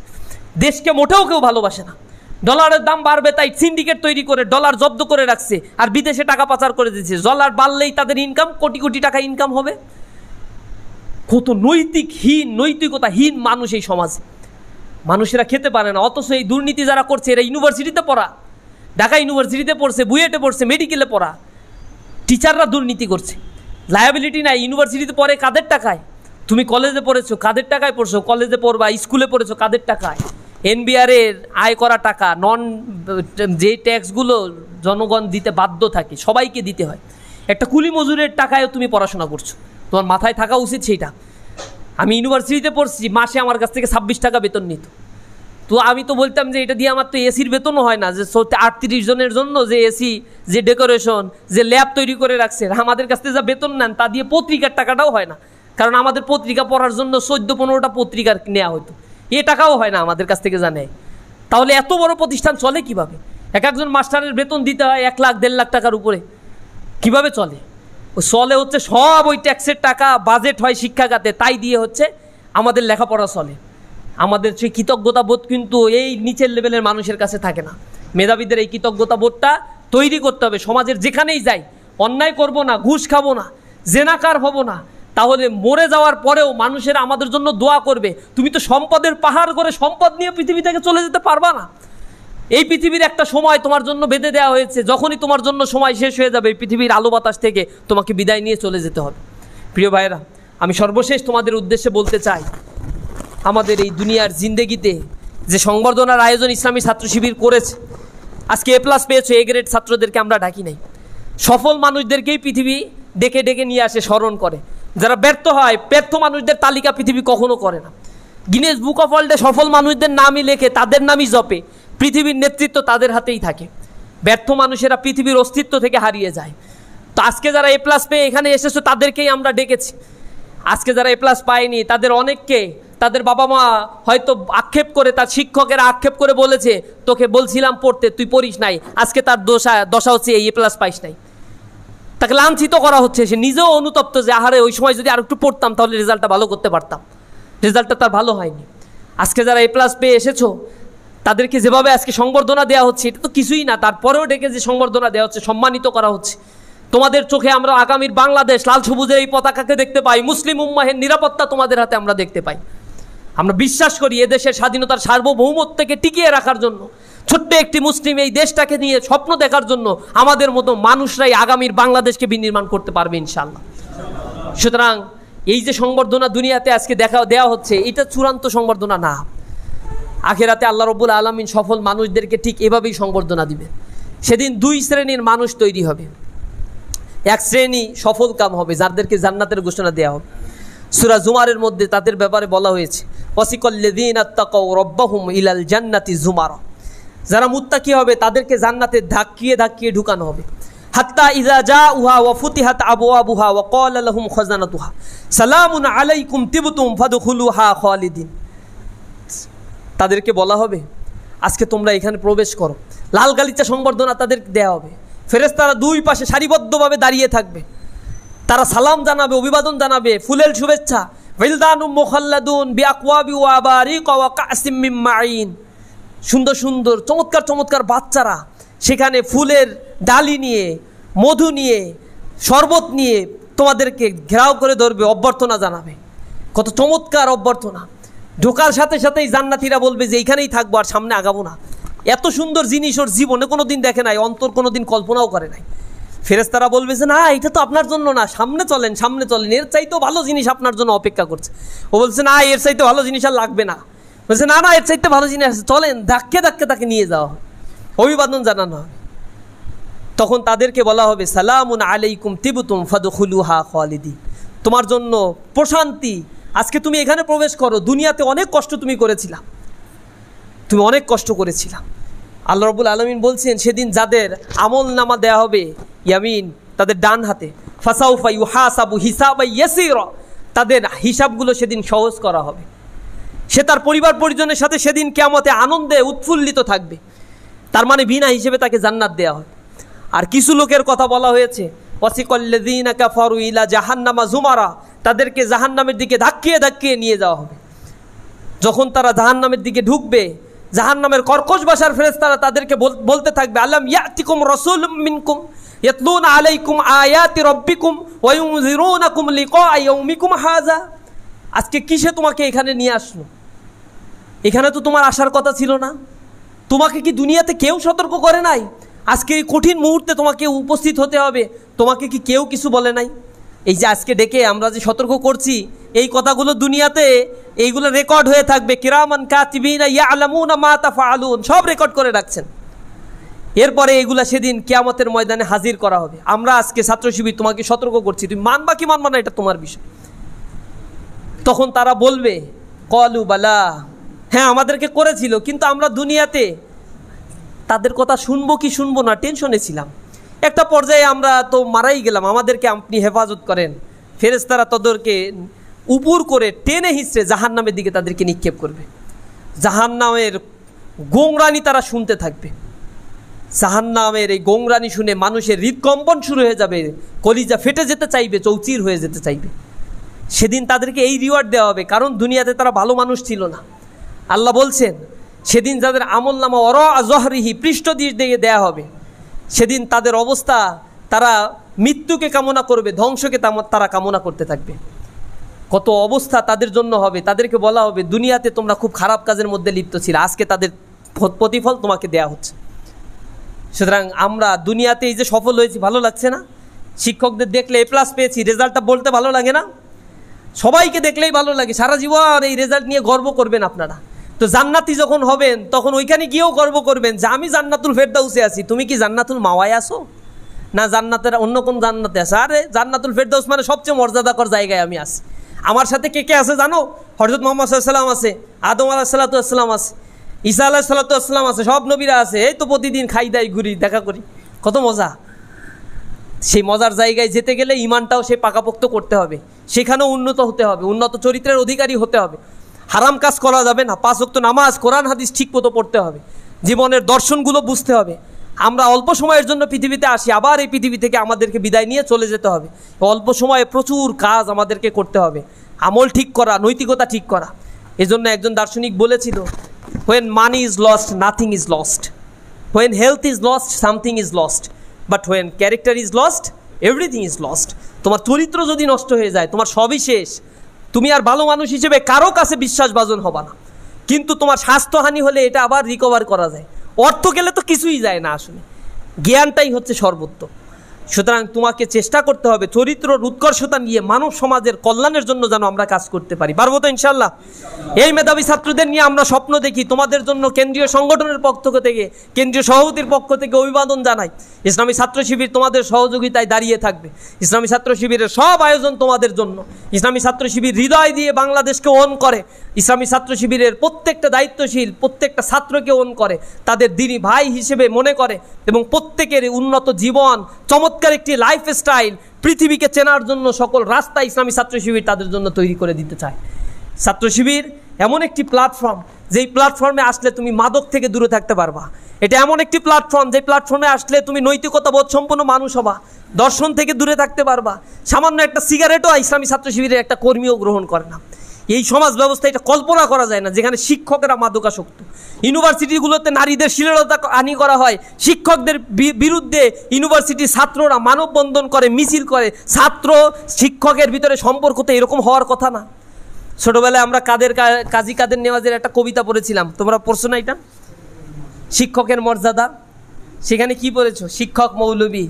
দেশকে মোটেও কেউ ভালোবাসে না, ডলারের দাম বাড়বে তাই সিন্ডিকেট তৈরি করে ডলার জব্দ করে রাখছে, আর বিদেশে টাকা পাচার করে দিচ্ছে। ডলার বাড়লেই তাদের ইনকাম, কোটি কোটি টাকা ইনকাম হবে। কত নৈতিকতাহীন মানুষ এই সমাজে, মানুষেরা খেতে পারে না। অথচ এই দুর্নীতি যারা করছে এরা ইউনিভার্সিটিতে পড়া, ঢাকা ইউনিভার্সিটিতে পড়ছে, বুয়েটে পড়ছে, মেডিকেলে পড়া টিচাররা দুর্নীতি করছে। লায়াবিলিটি নাই, ইউনিভার্সিটিতে পড়ে কাদের টাকায়? তুমি কলেজে পড়েছো কাদের টাকায় পড়ছো? কলেজে পড়বা, স্কুলে পড়েছো কাদের টাকায়? এনবিআরের আয় করা টাকা, যে ট্যাক্সগুলো জনগণ দিতে বাধ্য থাকে, সবাইকে দিতে হয়। একটা কুলি মজুরের টাকায়ও তুমি পড়াশোনা করছো, তোমার মাথায় থাকা উচিত সেইটা। আমি ইউনিভার্সিটিতে পড়ছি, মাসে আমার কাছ থেকে 26 টাকা বেতন নিত। তো আমি তো বলতাম যে এটা দিয়ে আমার তো এসির বেতনও হয় না, যে 38 জনের জন্য যে এসি, যে ডেকোরেশন, যে ল্যাব তৈরি করে রাখছে, আমাদের কাছ থেকে যা বেতন নেন তা দিয়ে পত্রিকার টাকাটাও হয় না। কারণ আমাদের পত্রিকা পড়ার জন্য 14-15টা পত্রিকার নেওয়া হতো, এ টাকাও হয় না আমাদের কাছ থেকে জানে। তাহলে এত বড় প্রতিষ্ঠান চলে কিভাবে? একজন মাস্টারের বেতন দিতে হয় 1 লাখ 1.5 লাখ টাকার উপরে, কিভাবে চলে? চলে হচ্ছে সব ওই ট্যাক্সের টাকা, বাজেট হয় শিক্ষা খাতে, তাই দিয়ে হচ্ছে আমাদের লেখাপড়া চলে। আমাদের সেই কৃতজ্ঞতা বোধ কিন্তু এই নিচের লেভেলের মানুষের কাছে থাকে না। মেধাবীদের এই কৃতজ্ঞতা বোধটা তৈরি করতে হবে। সমাজের যেখানেই যাই, অন্যায় করব না, ঘুষ খাবো না, জেনাকার হব না, তাহলে মরে যাওয়ার পরেও মানুষেরা আমাদের জন্য দোয়া করবে। তুমি তো সম্পদের পাহাড় করে সম্পদ নিয়ে পৃথিবী থেকে চলে যেতে পারবা না। এই পৃথিবীর একটা সময় তোমার জন্য বেঁধে দেওয়া হয়েছে, যখনই তোমার জন্য সময় শেষ হয়ে যাবে, এই পৃথিবীর আলো বাতাস থেকে তোমাকে বিদায় নিয়ে চলে যেতে হবে। প্রিয় ভাইয়েরা, আমি সর্বশেষ তোমাদের উদ্দেশ্যে বলতে চাই, আমাদের এই দুনিয়ার জিন্দেগিতে যে সংবর্ধনার আয়োজন ইসলামী ছাত্র শিবির করেছে, আজকে A+ পেয়েছে, A গ্রেড ছাত্রদেরকে আমরা ডাকি নাই। সফল মানুষদেরকেই পৃথিবী ডেকে ডেকে নিয়ে আসে, স্মরণ করে। যারা ব্যর্থ হয়, ব্যর্থ মানুষদের তালিকা পৃথিবী কখনো করে না। গিনেস বুক অফ ওয়ার্ল্ডে সফল মানুষদের নামই লেখে, তাদের নামই জপে, পৃথিবীর নেতৃত্ব তাদের হাতেই থাকে। ব্যর্থ মানুষেরা পৃথিবীর অস্তিত্ব থেকে হারিয়ে যায়। তো আজকে যারা A+ পেয়ে এখানে এসেছো, তাদেরকেই আমরা ডেকেছি। আজকে যারা A+ পায়নি, তাদের অনেককে তাদের বাবা মা হয়তো আক্ষেপ করে, তার শিক্ষকেরা আক্ষেপ করে বলেছে, তোকে বলছিলাম পড়তে, তুই পড়িস নাই। আজকে তার দশা হচ্ছে এই A+ পাইস নাই, তাকে লাঞ্ছিত করা হচ্ছে। সে নিজেও অনুতপ্ত যে আহারে, ওই সময় যদি আর একটু পড়তাম তাহলে রেজাল্টটা ভালো করতে পারতাম। রেজাল্টটা তার ভালো হয়নি। আজকে যারা A+ পেয়ে এসেছো, তাদেরকে যেভাবে আজকে সংবর্ধনা দেওয়া হচ্ছে, এটা তো কিছুই না। তারপরেও ডেকে যে সংবর্ধনা দেওয়া হচ্ছে, সম্মানিত করা হচ্ছে, তোমাদের চোখে আমরা আগামীর বাংলাদেশ লাল সবুজের এই পতাকাকে দেখতে পাই। মুসলিম উম্মাহের নিরাপত্তা তোমাদের হাতে আমরা দেখতে পাই। আমরা বিশ্বাস করি এদেশের স্বাধীনতার সার্বভৌমত্বকে টিকিয়ে রাখার জন্য, ছোট্ট একটি মুসলিম এই দেশটাকে নিয়ে স্বপ্ন দেখার জন্য আমাদের মতো মানুষরাই আগামীর বাংলাদেশকে বিনির্মাণ করতে পারবে ইনশাআল্লাহ। সুতরাং এই যে সংবর্ধনা দুনিয়াতে আজকে দেওয়া হচ্ছে, এটা চূড়ান্ত সংবর্ধনা না। আখিরাতে আল্লাহ রাব্বুল আলামিন সফল মানুষদেরকে ঠিক এভাবেই সংবর্ধনা দিবেন। সেদিন দুই শ্রেণীর মানুষ তৈরি হবে। এক শ্রেণী সফল কাম হবে, যাদেরকে জান্নাতের ঘোষণা দেওয়া হবে। সূরা জুমারের মধ্যে তাদের ব্যাপারে বলা হয়েছে, ওয়াসিকাল্লাযীনা তাকাউ রাব্বাহুম ইলাল জান্নাতি জুমারা। যারা মুত্তাকি হবে তাদেরকে জান্নাতে ধাক্কিয়ে ধাক্কিয়ে ঢুকানো হবে। হাত্তা ইযা জাউহা ওয়া ফুতিহাত আবওয়াবুহা ওয়া ক্বালা লাহুম খাজানাতুহা সালামুন আলাইকুম তিবতুম ফাদখুলুহা খালিদিন। তাদেরকে বলা হবে, আজকে তোমরা এখানে প্রবেশ করো। লাল গালিচা সংবর্ধনা তাদের দেয়া হবে। ফেরেশতারা দুই পাশে সারিবদ্ধভাবে দাঁড়িয়ে থাকবে। তারা সালাম জানাবে, অভিবাদন জানাবে, ফুলেল শুভেচ্ছা। ওয়াইলদানুম মুখাল্লাদুন বিআকওয়াবি ওয়া আবারিক ওয়া কাসিম মিন মাইন। সুন্দর সুন্দর চমৎকার চমৎকার বাচ্চারা সেখানে ফুলের ডালি নিয়ে, মধু নিয়ে, শরবত নিয়ে তোমাদেরকে ঘেরাও করে ধরবে, অভ্যর্থনা জানাবে। কত চমৎকার অভ্যর্থনা! ঢোকার সাথে সাথেই জান্নাতীরা বলবে যে এইখানেই থাকবো, আর সামনে আগাবো না। এত সুন্দর জিনিস ওর জীবনে কোনোদিন দেখে নাই, অন্তর কোনোদিন কল্পনাও করে নাই। ফেরেশতারা বলবে যে না, এটা তো আপনার জন্য না, সামনে চলেন, সামনে চলেন, এর চাইতেও ভালো জিনিস আপনার জন্য অপেক্ষা করছে। ও বলছে না, এর চাইতে ভালো জিনিস আর লাগবে না। বলছে না না, এর চাইতে ভালো জিনিস আছে, চলেন। ধাক্কে ধাক্কে তাকে নিয়ে যাওয়া হয়, অভিবাদন জানানো হবে। তখন তাদেরকে বলা হবে, সালামুন আলাইকুম তিবতুম ফাদখুলুহা খালিদিন। তোমার জন্য প্রশান্তি, আজকে তুমি এখানে প্রবেশ করো। দুনিয়াতে অনেক কষ্ট তুমি করেছিলা, তুমি অনেক কষ্ট করেছিলা। আল্লাহ রাব্বুল আলামিন বলছেন, সেদিন যাদের আমল নামা দেয়া হবে ইয়ামিন, তাদের ডান হাতে, ফাসাউফা ইউহাসাবু হিসাবান ইয়াসীরা, তাদের হিসাবগুলো সেদিন সহজ করা হবে। সে তার পরিবার পরিজনের সাথে সেদিন কিয়ামতে আনন্দে উৎফুল্লিত থাকবে। তার মানে বিনা হিসেবে তাকে জান্নাত দেওয়া হয়। আর কিছু লোকের কথা বলা হয়েছে, ওয়াসিকাল্লাযীনা কাফারু ইলা জাহান্নামা জুমারা, তাদেরকে জাহান্নামের দিকে ধাক্কিয়ে ধাক্কিয়ে নিয়ে যাওয়া হবে। যখন তারা জাহান্নামের দিকে ঢুকবে, জাহান্নামের কর্কশ ভাষার ফেরেশতারা তাদেরকে বলতে থাকবে, আলাম ইয়াতিকুম রাসূলুম মিনকুম ইয়াতলুনা আলাইকুম আয়াতি রাব্বিকুম ওয়া ইউনযিরুনাকুম লিকা ইয়াউমিকুম হাযা। আজকে কিসে তোমাকে এখানে নিয়ে আসলো? এখানে তো তোমার আসার কথা ছিল না। তোমাকে কি দুনিয়াতে কেউ সতর্ক করে নাই? আজকে এই কঠিন মুহূর্তে তোমাকে উপস্থিত হতে হবে, তোমাকে কি কেউ কিছু বলে নাই? এই যে আজকে ডেকে আমরা যে সতর্ক করছি, এই কথাগুলো দুনিয়াতে এইগুলো রেকর্ড হয়ে থাকবে। কিরামান কাতিবিনা ইয়ালামুনা মা তাফআলুন, সব রেকর্ড করে রাখছেন। এরপরে এগুলা সেদিন কিয়ামতের ময়দানে হাজির করা হবে। আমরা আজকে ছাত্র শিবির তোমাকে সতর্ক করছি, তুমি মানবা কি মানবা না এটা তোমার বিষয়। তখন তারা বলবে, ক্বালু বালা, হ্যাঁ আমাদেরকে করেছিল, কিন্তু আমরা দুনিয়াতে তাদের কথা শুনবো কি শুনবো না টেনশনে ছিলাম। একটা পর্যায়ে আমরা তো মারাই গেলাম, আমাদেরকে আপনি হেফাজত করেন। ফেরেশতারা তাদেরকে উপর করে টেনে হিঁচড়ে জাহান্নামের দিকে তাদেরকে নিক্ষেপ করবে। জাহান্নামের গোংরানি তারা শুনতে থাকবে। জাহান্নামের এই গোংরানি শুনে মানুষের হৃদকম্পন শুরু হয়ে যাবে, কলিজা ফেটে যেতে চাইবে, চৌচির হয়ে যেতে চাইবে। সেদিন তাদেরকে এই রিওয়ার্ড দেওয়া হবে, কারণ দুনিয়াতে তারা ভালো মানুষ ছিল না। আল্লাহ বলছেন, সেদিন যাদের আমল নামা অরা জহরিহি, পৃষ্ঠ দিয়ে দেয়া হবে, সেদিন তাদের অবস্থা, তারা মৃত্যুকে কামনা করবে, ধ্বংসকে তারা কামনা করতে থাকবে। কত অবস্থা তাদের জন্য হবে। তাদেরকে বলা হবে, দুনিয়াতে তোমরা খুব খারাপ কাজের মধ্যে লিপ্ত ছিলে, আজকে তাদের প্রতিফল তোমাকে দেয়া হচ্ছে। সুতরাং আমরা দুনিয়াতে এই যে সফল হয়েছি, ভালো লাগছে না? শিক্ষকদের দেখলে A+ পেয়েছি, রেজাল্টটা বলতে ভালো লাগে না? সবাইকে দেখলেই ভালো লাগে, সারা জীবন এই রেজাল্ট নিয়ে গর্ব করবেন আপনারা। তো জান্নাতি যখন হবেন তখন ওইখানে গিয়েও গর্ব করবেন যে আমি জান্নাতুল ফেরদাউসে আছি। তুমি কি জান্নাতুল মাওয়ায় আসো, না জান্নাতের অন্য কোন জান্নাতে আসো? আরে জান্নাতুল ফেরদাউস মানে সবচেয়ে মর্যাদাকর জায়গায় আমি আছি। আমার সাথে কে কে আছে জানো? হযরত মুহাম্মদ সাল্লাল্লাহু আলাইহি ওয়াসাল্লাম আছে, আদম আলাইহিস সালাতু ওয়াসসালাম আছে, ঈসা আলাইহিস সালাতু ওয়াসসালাম আছে, সব নবীরা আছে। এই তো প্রতিদিন খাই দাই ঘুরি, দেখা করি, কত মজা। সেই মজার জায়গায় যেতে গেলে ইমানটাও সে পাকাপোক্ত করতে হবে, সেখানেও উন্নত হতে হবে, উন্নত চরিত্রের অধিকারী হতে হবে। হারাম কাজ করা যাবে না, 5 ওয়াক্ত নামাজ, কোরআন হাদিস ঠিক মতো পড়তে হবে, জীবনের দর্শনগুলো বুঝতে হবে। আমরা অল্প সময়ের জন্য পৃথিবীতে আসি, আবার এই পৃথিবী থেকে আমাদেরকে বিদায় নিয়ে চলে যেতে হবে। অল্প সময়ে প্রচুর কাজ আমাদেরকে করতে হবে, আমল ঠিক করা, নৈতিকতা ঠিক করা। এজন্য একজন দার্শনিক বলেছিল, when money is lost, nothing is lost. When health is lost, something is lost. But when character is lost, everything is lost. তোমার চরিত্র যদি নষ্ট হয়ে যায়, তোমার সবই শেষ। তুমি আর ভালো মানুষ হিসেবে কারো কাছে বিশ্বাসভাজন হবা না। কিন্তু তোমার স্বাস্থ্যহানি হলে এটা আবার রিকভার করা যায়। অর্থ গেলে তো কিছুই যায় না, আসলে জ্ঞানটাই হচ্ছে সর্বোত্তম। সুতরাং তোমাকে চেষ্টা করতে হবে চরিত্রর উৎকর্ষতা নিয়ে মানব সমাজের কল্যাণের জন্য যেন আমরা কাজ করতে পারি। পারবো তো ইনশাল্লাহ? এই মেধাবী ছাত্রদের নিয়ে আমরা স্বপ্ন দেখি। তোমাদের জন্য কেন্দ্রীয় সংগঠনের পক্ষ থেকে, কেন্দ্রীয় সভাপতির পক্ষ থেকে অভিবাদন জানাই। ইসলামী ছাত্র শিবির তোমাদের সহযোগিতায় দাঁড়িয়ে থাকবে। ইসলামী ছাত্র শিবিরের সব আয়োজন তোমাদের জন্য। ইসলামী ছাত্র শিবির হৃদয় দিয়ে বাংলাদেশকে ওন করে। ইসলামী ছাত্র শিবিরের প্রত্যেকটা দায়িত্বশীল প্রত্যেকটা ছাত্রকে ওন করে, তাদের দিনী ভাই হিসেবে মনে করে এবং প্রত্যেকের উন্নত জীবন, চমৎকার একটি লাইফস্টাইল, পৃথিবীকে চেনার জন্য সকল রাস্তা ইসলামী ছাত্র শিবির তাদের জন্য তৈরি করে দিতে চায়। ছাত্র শিবির এমন একটি প্ল্যাটফর্ম, যেই প্ল্যাটফর্মে আসলে তুমি মাদক থেকে দূরে থাকতে পারবা। এটা এমন একটি প্ল্যাটফর্ম, যে প্ল্যাটফর্মে আসলে তুমি নৈতিকতা বোধ সম্পন্ন মানুষ হবা, দর্শন থেকে দূরে থাকতে পারবা। সামান্য একটা সিগারেটও ইসলামী ছাত্র শিবিরের একটা কর্মীও গ্রহণ করে না। এই সমাজ ব্যবস্থা এটা কল্পনা করা যায় না, যেখানে শিক্ষকেরা মাদকাসক্ত। ইউনিভার্সিটিগুলোতে নারীদের শ্লীলতাহানি করা হয়, শিক্ষকদের বিরুদ্ধে ইউনিভার্সিটির ছাত্ররা মানববন্ধন করে, মিছিল করে। ছাত্র শিক্ষকের ভিতরে সম্পর্ক তো এরকম হওয়ার কথা না। ছোটবেলায় আমরা কাজী কাদের নেওয়াজের একটা কবিতা পড়েছিলাম, তোমরা পড়ছো না এটা? শিক্ষকের মর্যাদা। সেখানে কি পড়েছো? শিক্ষক মৌলবী।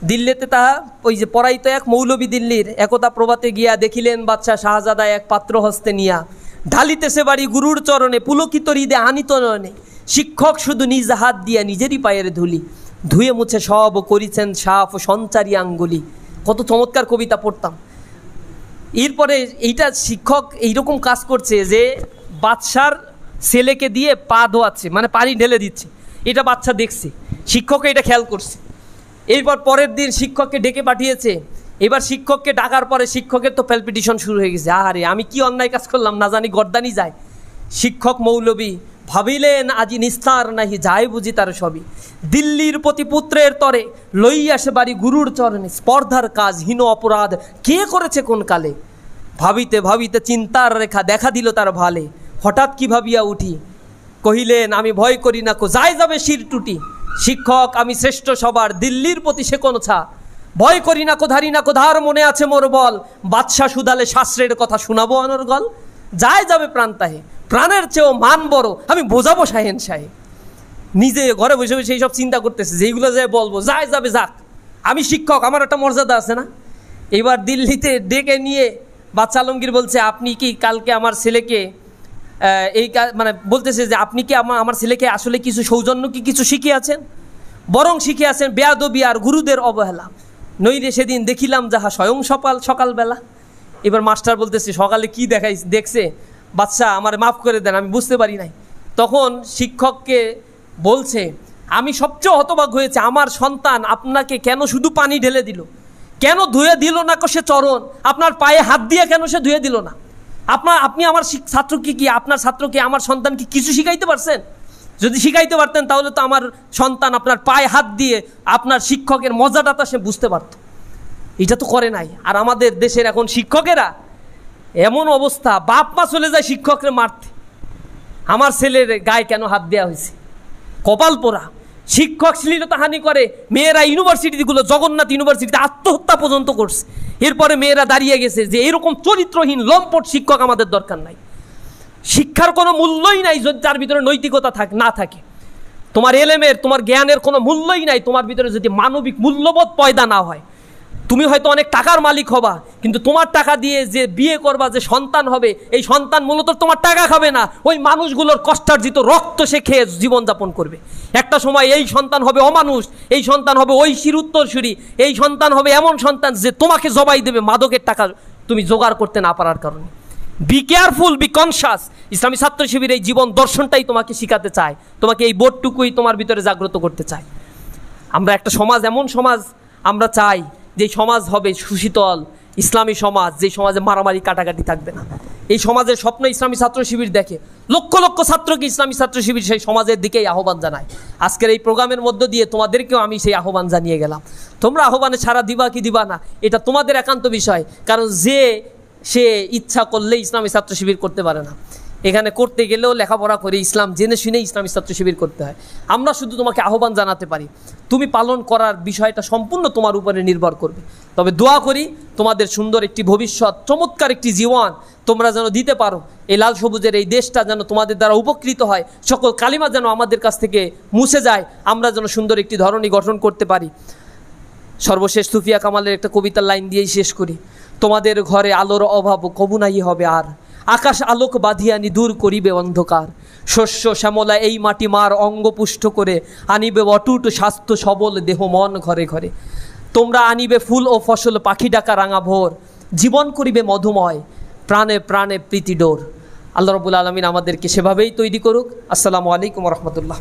দিল্লিতে তাহা ওই যে পড়াইতো এক মৌলবী দিল্লির, একতা প্রভাতে গিয়া দেখিলেন বাদশাহ শাহজাদা এক পাত্র হস্তে নিয়া, ঢালিতেছে বাড়ি গুরুর চরণে, পুলকিত হৃদে আনিত নয়নে। শিক্ষক শুধু নিজ হাত দিয়া নিজেরই পায়ের ধুলি, ধুয়ে মুছে সব করিছেন সাফ সঞ্চারী আঙ্গুলি। কত চমৎকার কবিতা পড়তাম। এরপরে এইটা শিক্ষক এইরকম কাজ করছে যে বাদশার ছেলেকে দিয়ে পা ধোয়াচ্ছে, মানে পানি ঢেলে দিচ্ছে। এটা বাচ্চা দেখছে, শিক্ষক এটা খেয়াল করছে। এরপর পরের দিন শিক্ষককে ডেকে পাঠিয়েছে। এবার শিক্ষককে ডাকার পরে শিক্ষকের তো প্যালপিটেশন শুরু হয়ে গেছে, আহারে আমি কি অন্যায় কাজ করলাম, না জানি গর্দানি যায়। শিক্ষক মৌলবী ভাবিলেন আজি নিস্তার নাহি, যায় বুঝি তার সবই। দিল্লির প্রতিপুত্রের তরে লইয়া সে বাড়ি গুরুর চরণে, স্পর্ধার কাজ হীন অপরাধ কে করেছে কোন কালে। ভাবিতে ভাবিতে চিন্তার রেখা দেখা দিল তার ভালে, হঠাৎ কি ভাবিয়া উঠি, কহিলেন আমি ভয় করি না কো, যায় যাবে শির টুটি। শিক্ষক আমি শ্রেষ্ঠ সবার, দিল্লির প্রতি সে কোন ছা, ভয় করি না কো ধারি না কো ধার, মনে আছে মোর বল, বাদশাহ সুদালে শাস্ত্রের কথা শোনাবো অনর্গল। যায় যাবে প্রাণ তাহে, প্রাণের চেয়েও মান বড়, আমি বোঝাবো শাহেন শাহে। নিজে ঘরে বসে বসে এইসব চিন্তা করতেছে যে এইগুলো যায় বলবো, যায় যাবে যাক, আমি শিক্ষক, আমার একটা মর্যাদা আছে না। এবার দিল্লিতে ডেকে নিয়ে বাদশা আলমগীর বলছে, আপনি কি কালকে আমার ছেলেকে এই মানে বলতেছে যে আপনি কি আমার ছেলেকে আসলে কিছু সৌজন্য কি কিছু শিখিয়েছেন? বরং শিখিয়েছেন বেয়াদবি আর গুরুদের অবহেলা। নইরে সেদিন দেখিলাম যাহা স্বয়ং সকালবেলা। এবার মাস্টার বলতেছে সকালে কি দেখছে বাচ্চা, আমার মাফ করে দেন, আমি বুঝতে পারি নাই। তখন শিক্ষককে বলছে, আমি সবচেয়ে হতবাক হয়েছে, আমার সন্তান আপনাকে কেন শুধু পানি ঢেলে দিল, কেন ধুয়ে দিল না সে চরণ, আপনার পায়ে হাত দিয়ে কেন সে ধুয়ে দিল না? আপনি আমার ছাত্রকে কি, আপনার ছাত্রকে, আমার সন্তানকে কিছু শিখাইতে পারছেন? যদি শিখাইতে পারতেন তাহলে তো আমার সন্তান আপনার পায়ে হাত দিয়ে আপনার শিক্ষকের মজাটা সে বুঝতে পারত। এটা তো করে নাই। আর আমাদের দেশের এখন শিক্ষকেরা এমন অবস্থা, বাপ মা চলে যায় শিক্ষককে মারতে, আমার ছেলের গায়ে কেন হাত দেওয়া হয়েছে, কপাল পোড়া। শিক্ষক শ্লীলতাহানি করে, মেয়েরা ইউনিভার্সিটিগুলো, জগন্নাথ ইউনিভার্সিটিতে আত্মহত্যা পর্যন্ত করছে। এরপরে মেয়েরা দাঁড়িয়ে গেছে যে এরকম চরিত্রহীন লম্পট শিক্ষক আমাদের দরকার নাই। শিক্ষার কোনো মূল্যই নাই যদি তার ভিতরে নৈতিকতা না থাকে। তোমার এলেমের, তোমার জ্ঞানের কোনো মূল্যই নাই তোমার ভিতরে যদি মানবিক মূল্যবোধ পয়দা না হয়। তুমি হয়তো অনেক টাকার মালিক হবা, কিন্তু তোমার টাকা দিয়ে যে বিয়ে করবা, যে সন্তান হবে, এই সন্তান মূলত তোমার টাকা খাবে না, ওই মানুষগুলোর কষ্টার্জিত রক্ত সে খেয়ে জীবনযাপন করবে। একটা সময় এই সন্তান হবে অমানুষ, এই সন্তান হবে ঐশীর উত্তরসূরি, এই সন্তান হবে এমন সন্তান যে তোমাকে জবাই দেবে মাদকের টাকা তুমি জোগাড় করতে না পারার কারণে। Be careful, B conscious. ইসলামী ছাত্র শিবির এই জীবন দর্শনটাই তোমাকে শিখাতে চায়, তোমাকে এই বোধটুকুই তোমার ভিতরে জাগ্রত করতে চায়। আমরা একটা সমাজ, এমন সমাজ আমরা চাই যে সমাজ হবে সুশীতল ইসলামী সমাজ, যে সমাজে মারামারি কাটাকাটি থাকবে না। এই সমাজের স্বপ্ন ইসলামী ছাত্র শিবির দেখে, লক্ষ লক্ষ ছাত্রকে ইসলামী ছাত্র শিবির সেই সমাজের দিকেই আহ্বান জানায়। আজকের এই প্রোগ্রামের মধ্য দিয়ে তোমাদেরকেও আমি সেই আহ্বান জানিয়ে গেলাম। তোমরা আহ্বানে ছাড়া দিবা কি দিবা না এটা তোমাদের একান্ত বিষয়, কারণ সে ইচ্ছা করলে ইসলামী ছাত্র শিবির করতে পারে না। এখানে করতে গেলেও লেখাপড়া করে ইসলাম জেনে শুনে ইসলামী ছাত্র শিবির করতে হয়। আমরা শুধু তোমাকে আহ্বান জানাতে পারি, তুমি পালন করার বিষয়টা সম্পূর্ণ তোমার উপরে নির্ভর করবে। তবে দোয়া করি তোমাদের সুন্দর একটি ভবিষ্যৎ, চমৎকার একটি জীবন তোমরা যেন দিতে পারো। এই লাল সবুজের এই দেশটা যেন তোমাদের দ্বারা উপকৃত হয়, সকল কালিমা যেন আমাদের কাছ থেকে মুছে যায়, আমরা যেন সুন্দর একটি ধরনী গঠন করতে পারি। সর্বশেষ সুফিয়া কামালের একটা কবিতার লাইন দিয়েই শেষ করি। তোমাদের ঘরে আলোর অভাব কবু নাই হবে আর, আকাশ আলোক বাঁধিয়ানি দূর করিবে অন্ধকার। শস্য শ্যামলা এই মাটি মার অঙ্গ পুষ্ট করে, আনিবে অটুট স্বাস্থ্য সবল দেহ মন ঘরে ঘরে। তোমরা আনিবে ফুল ও ফসল পাখি ডাকা রাঙা ভোর, জীবন করিবে মধুময় প্রাণে প্রাণে প্রীতি ডোর। আল্লাহ রাব্বুল আলামিন আমাদেরকে সেভাবেই তৈরি করুক। আসসালামু আলাইকুম ওয়া রাহমাতুল্লাহ।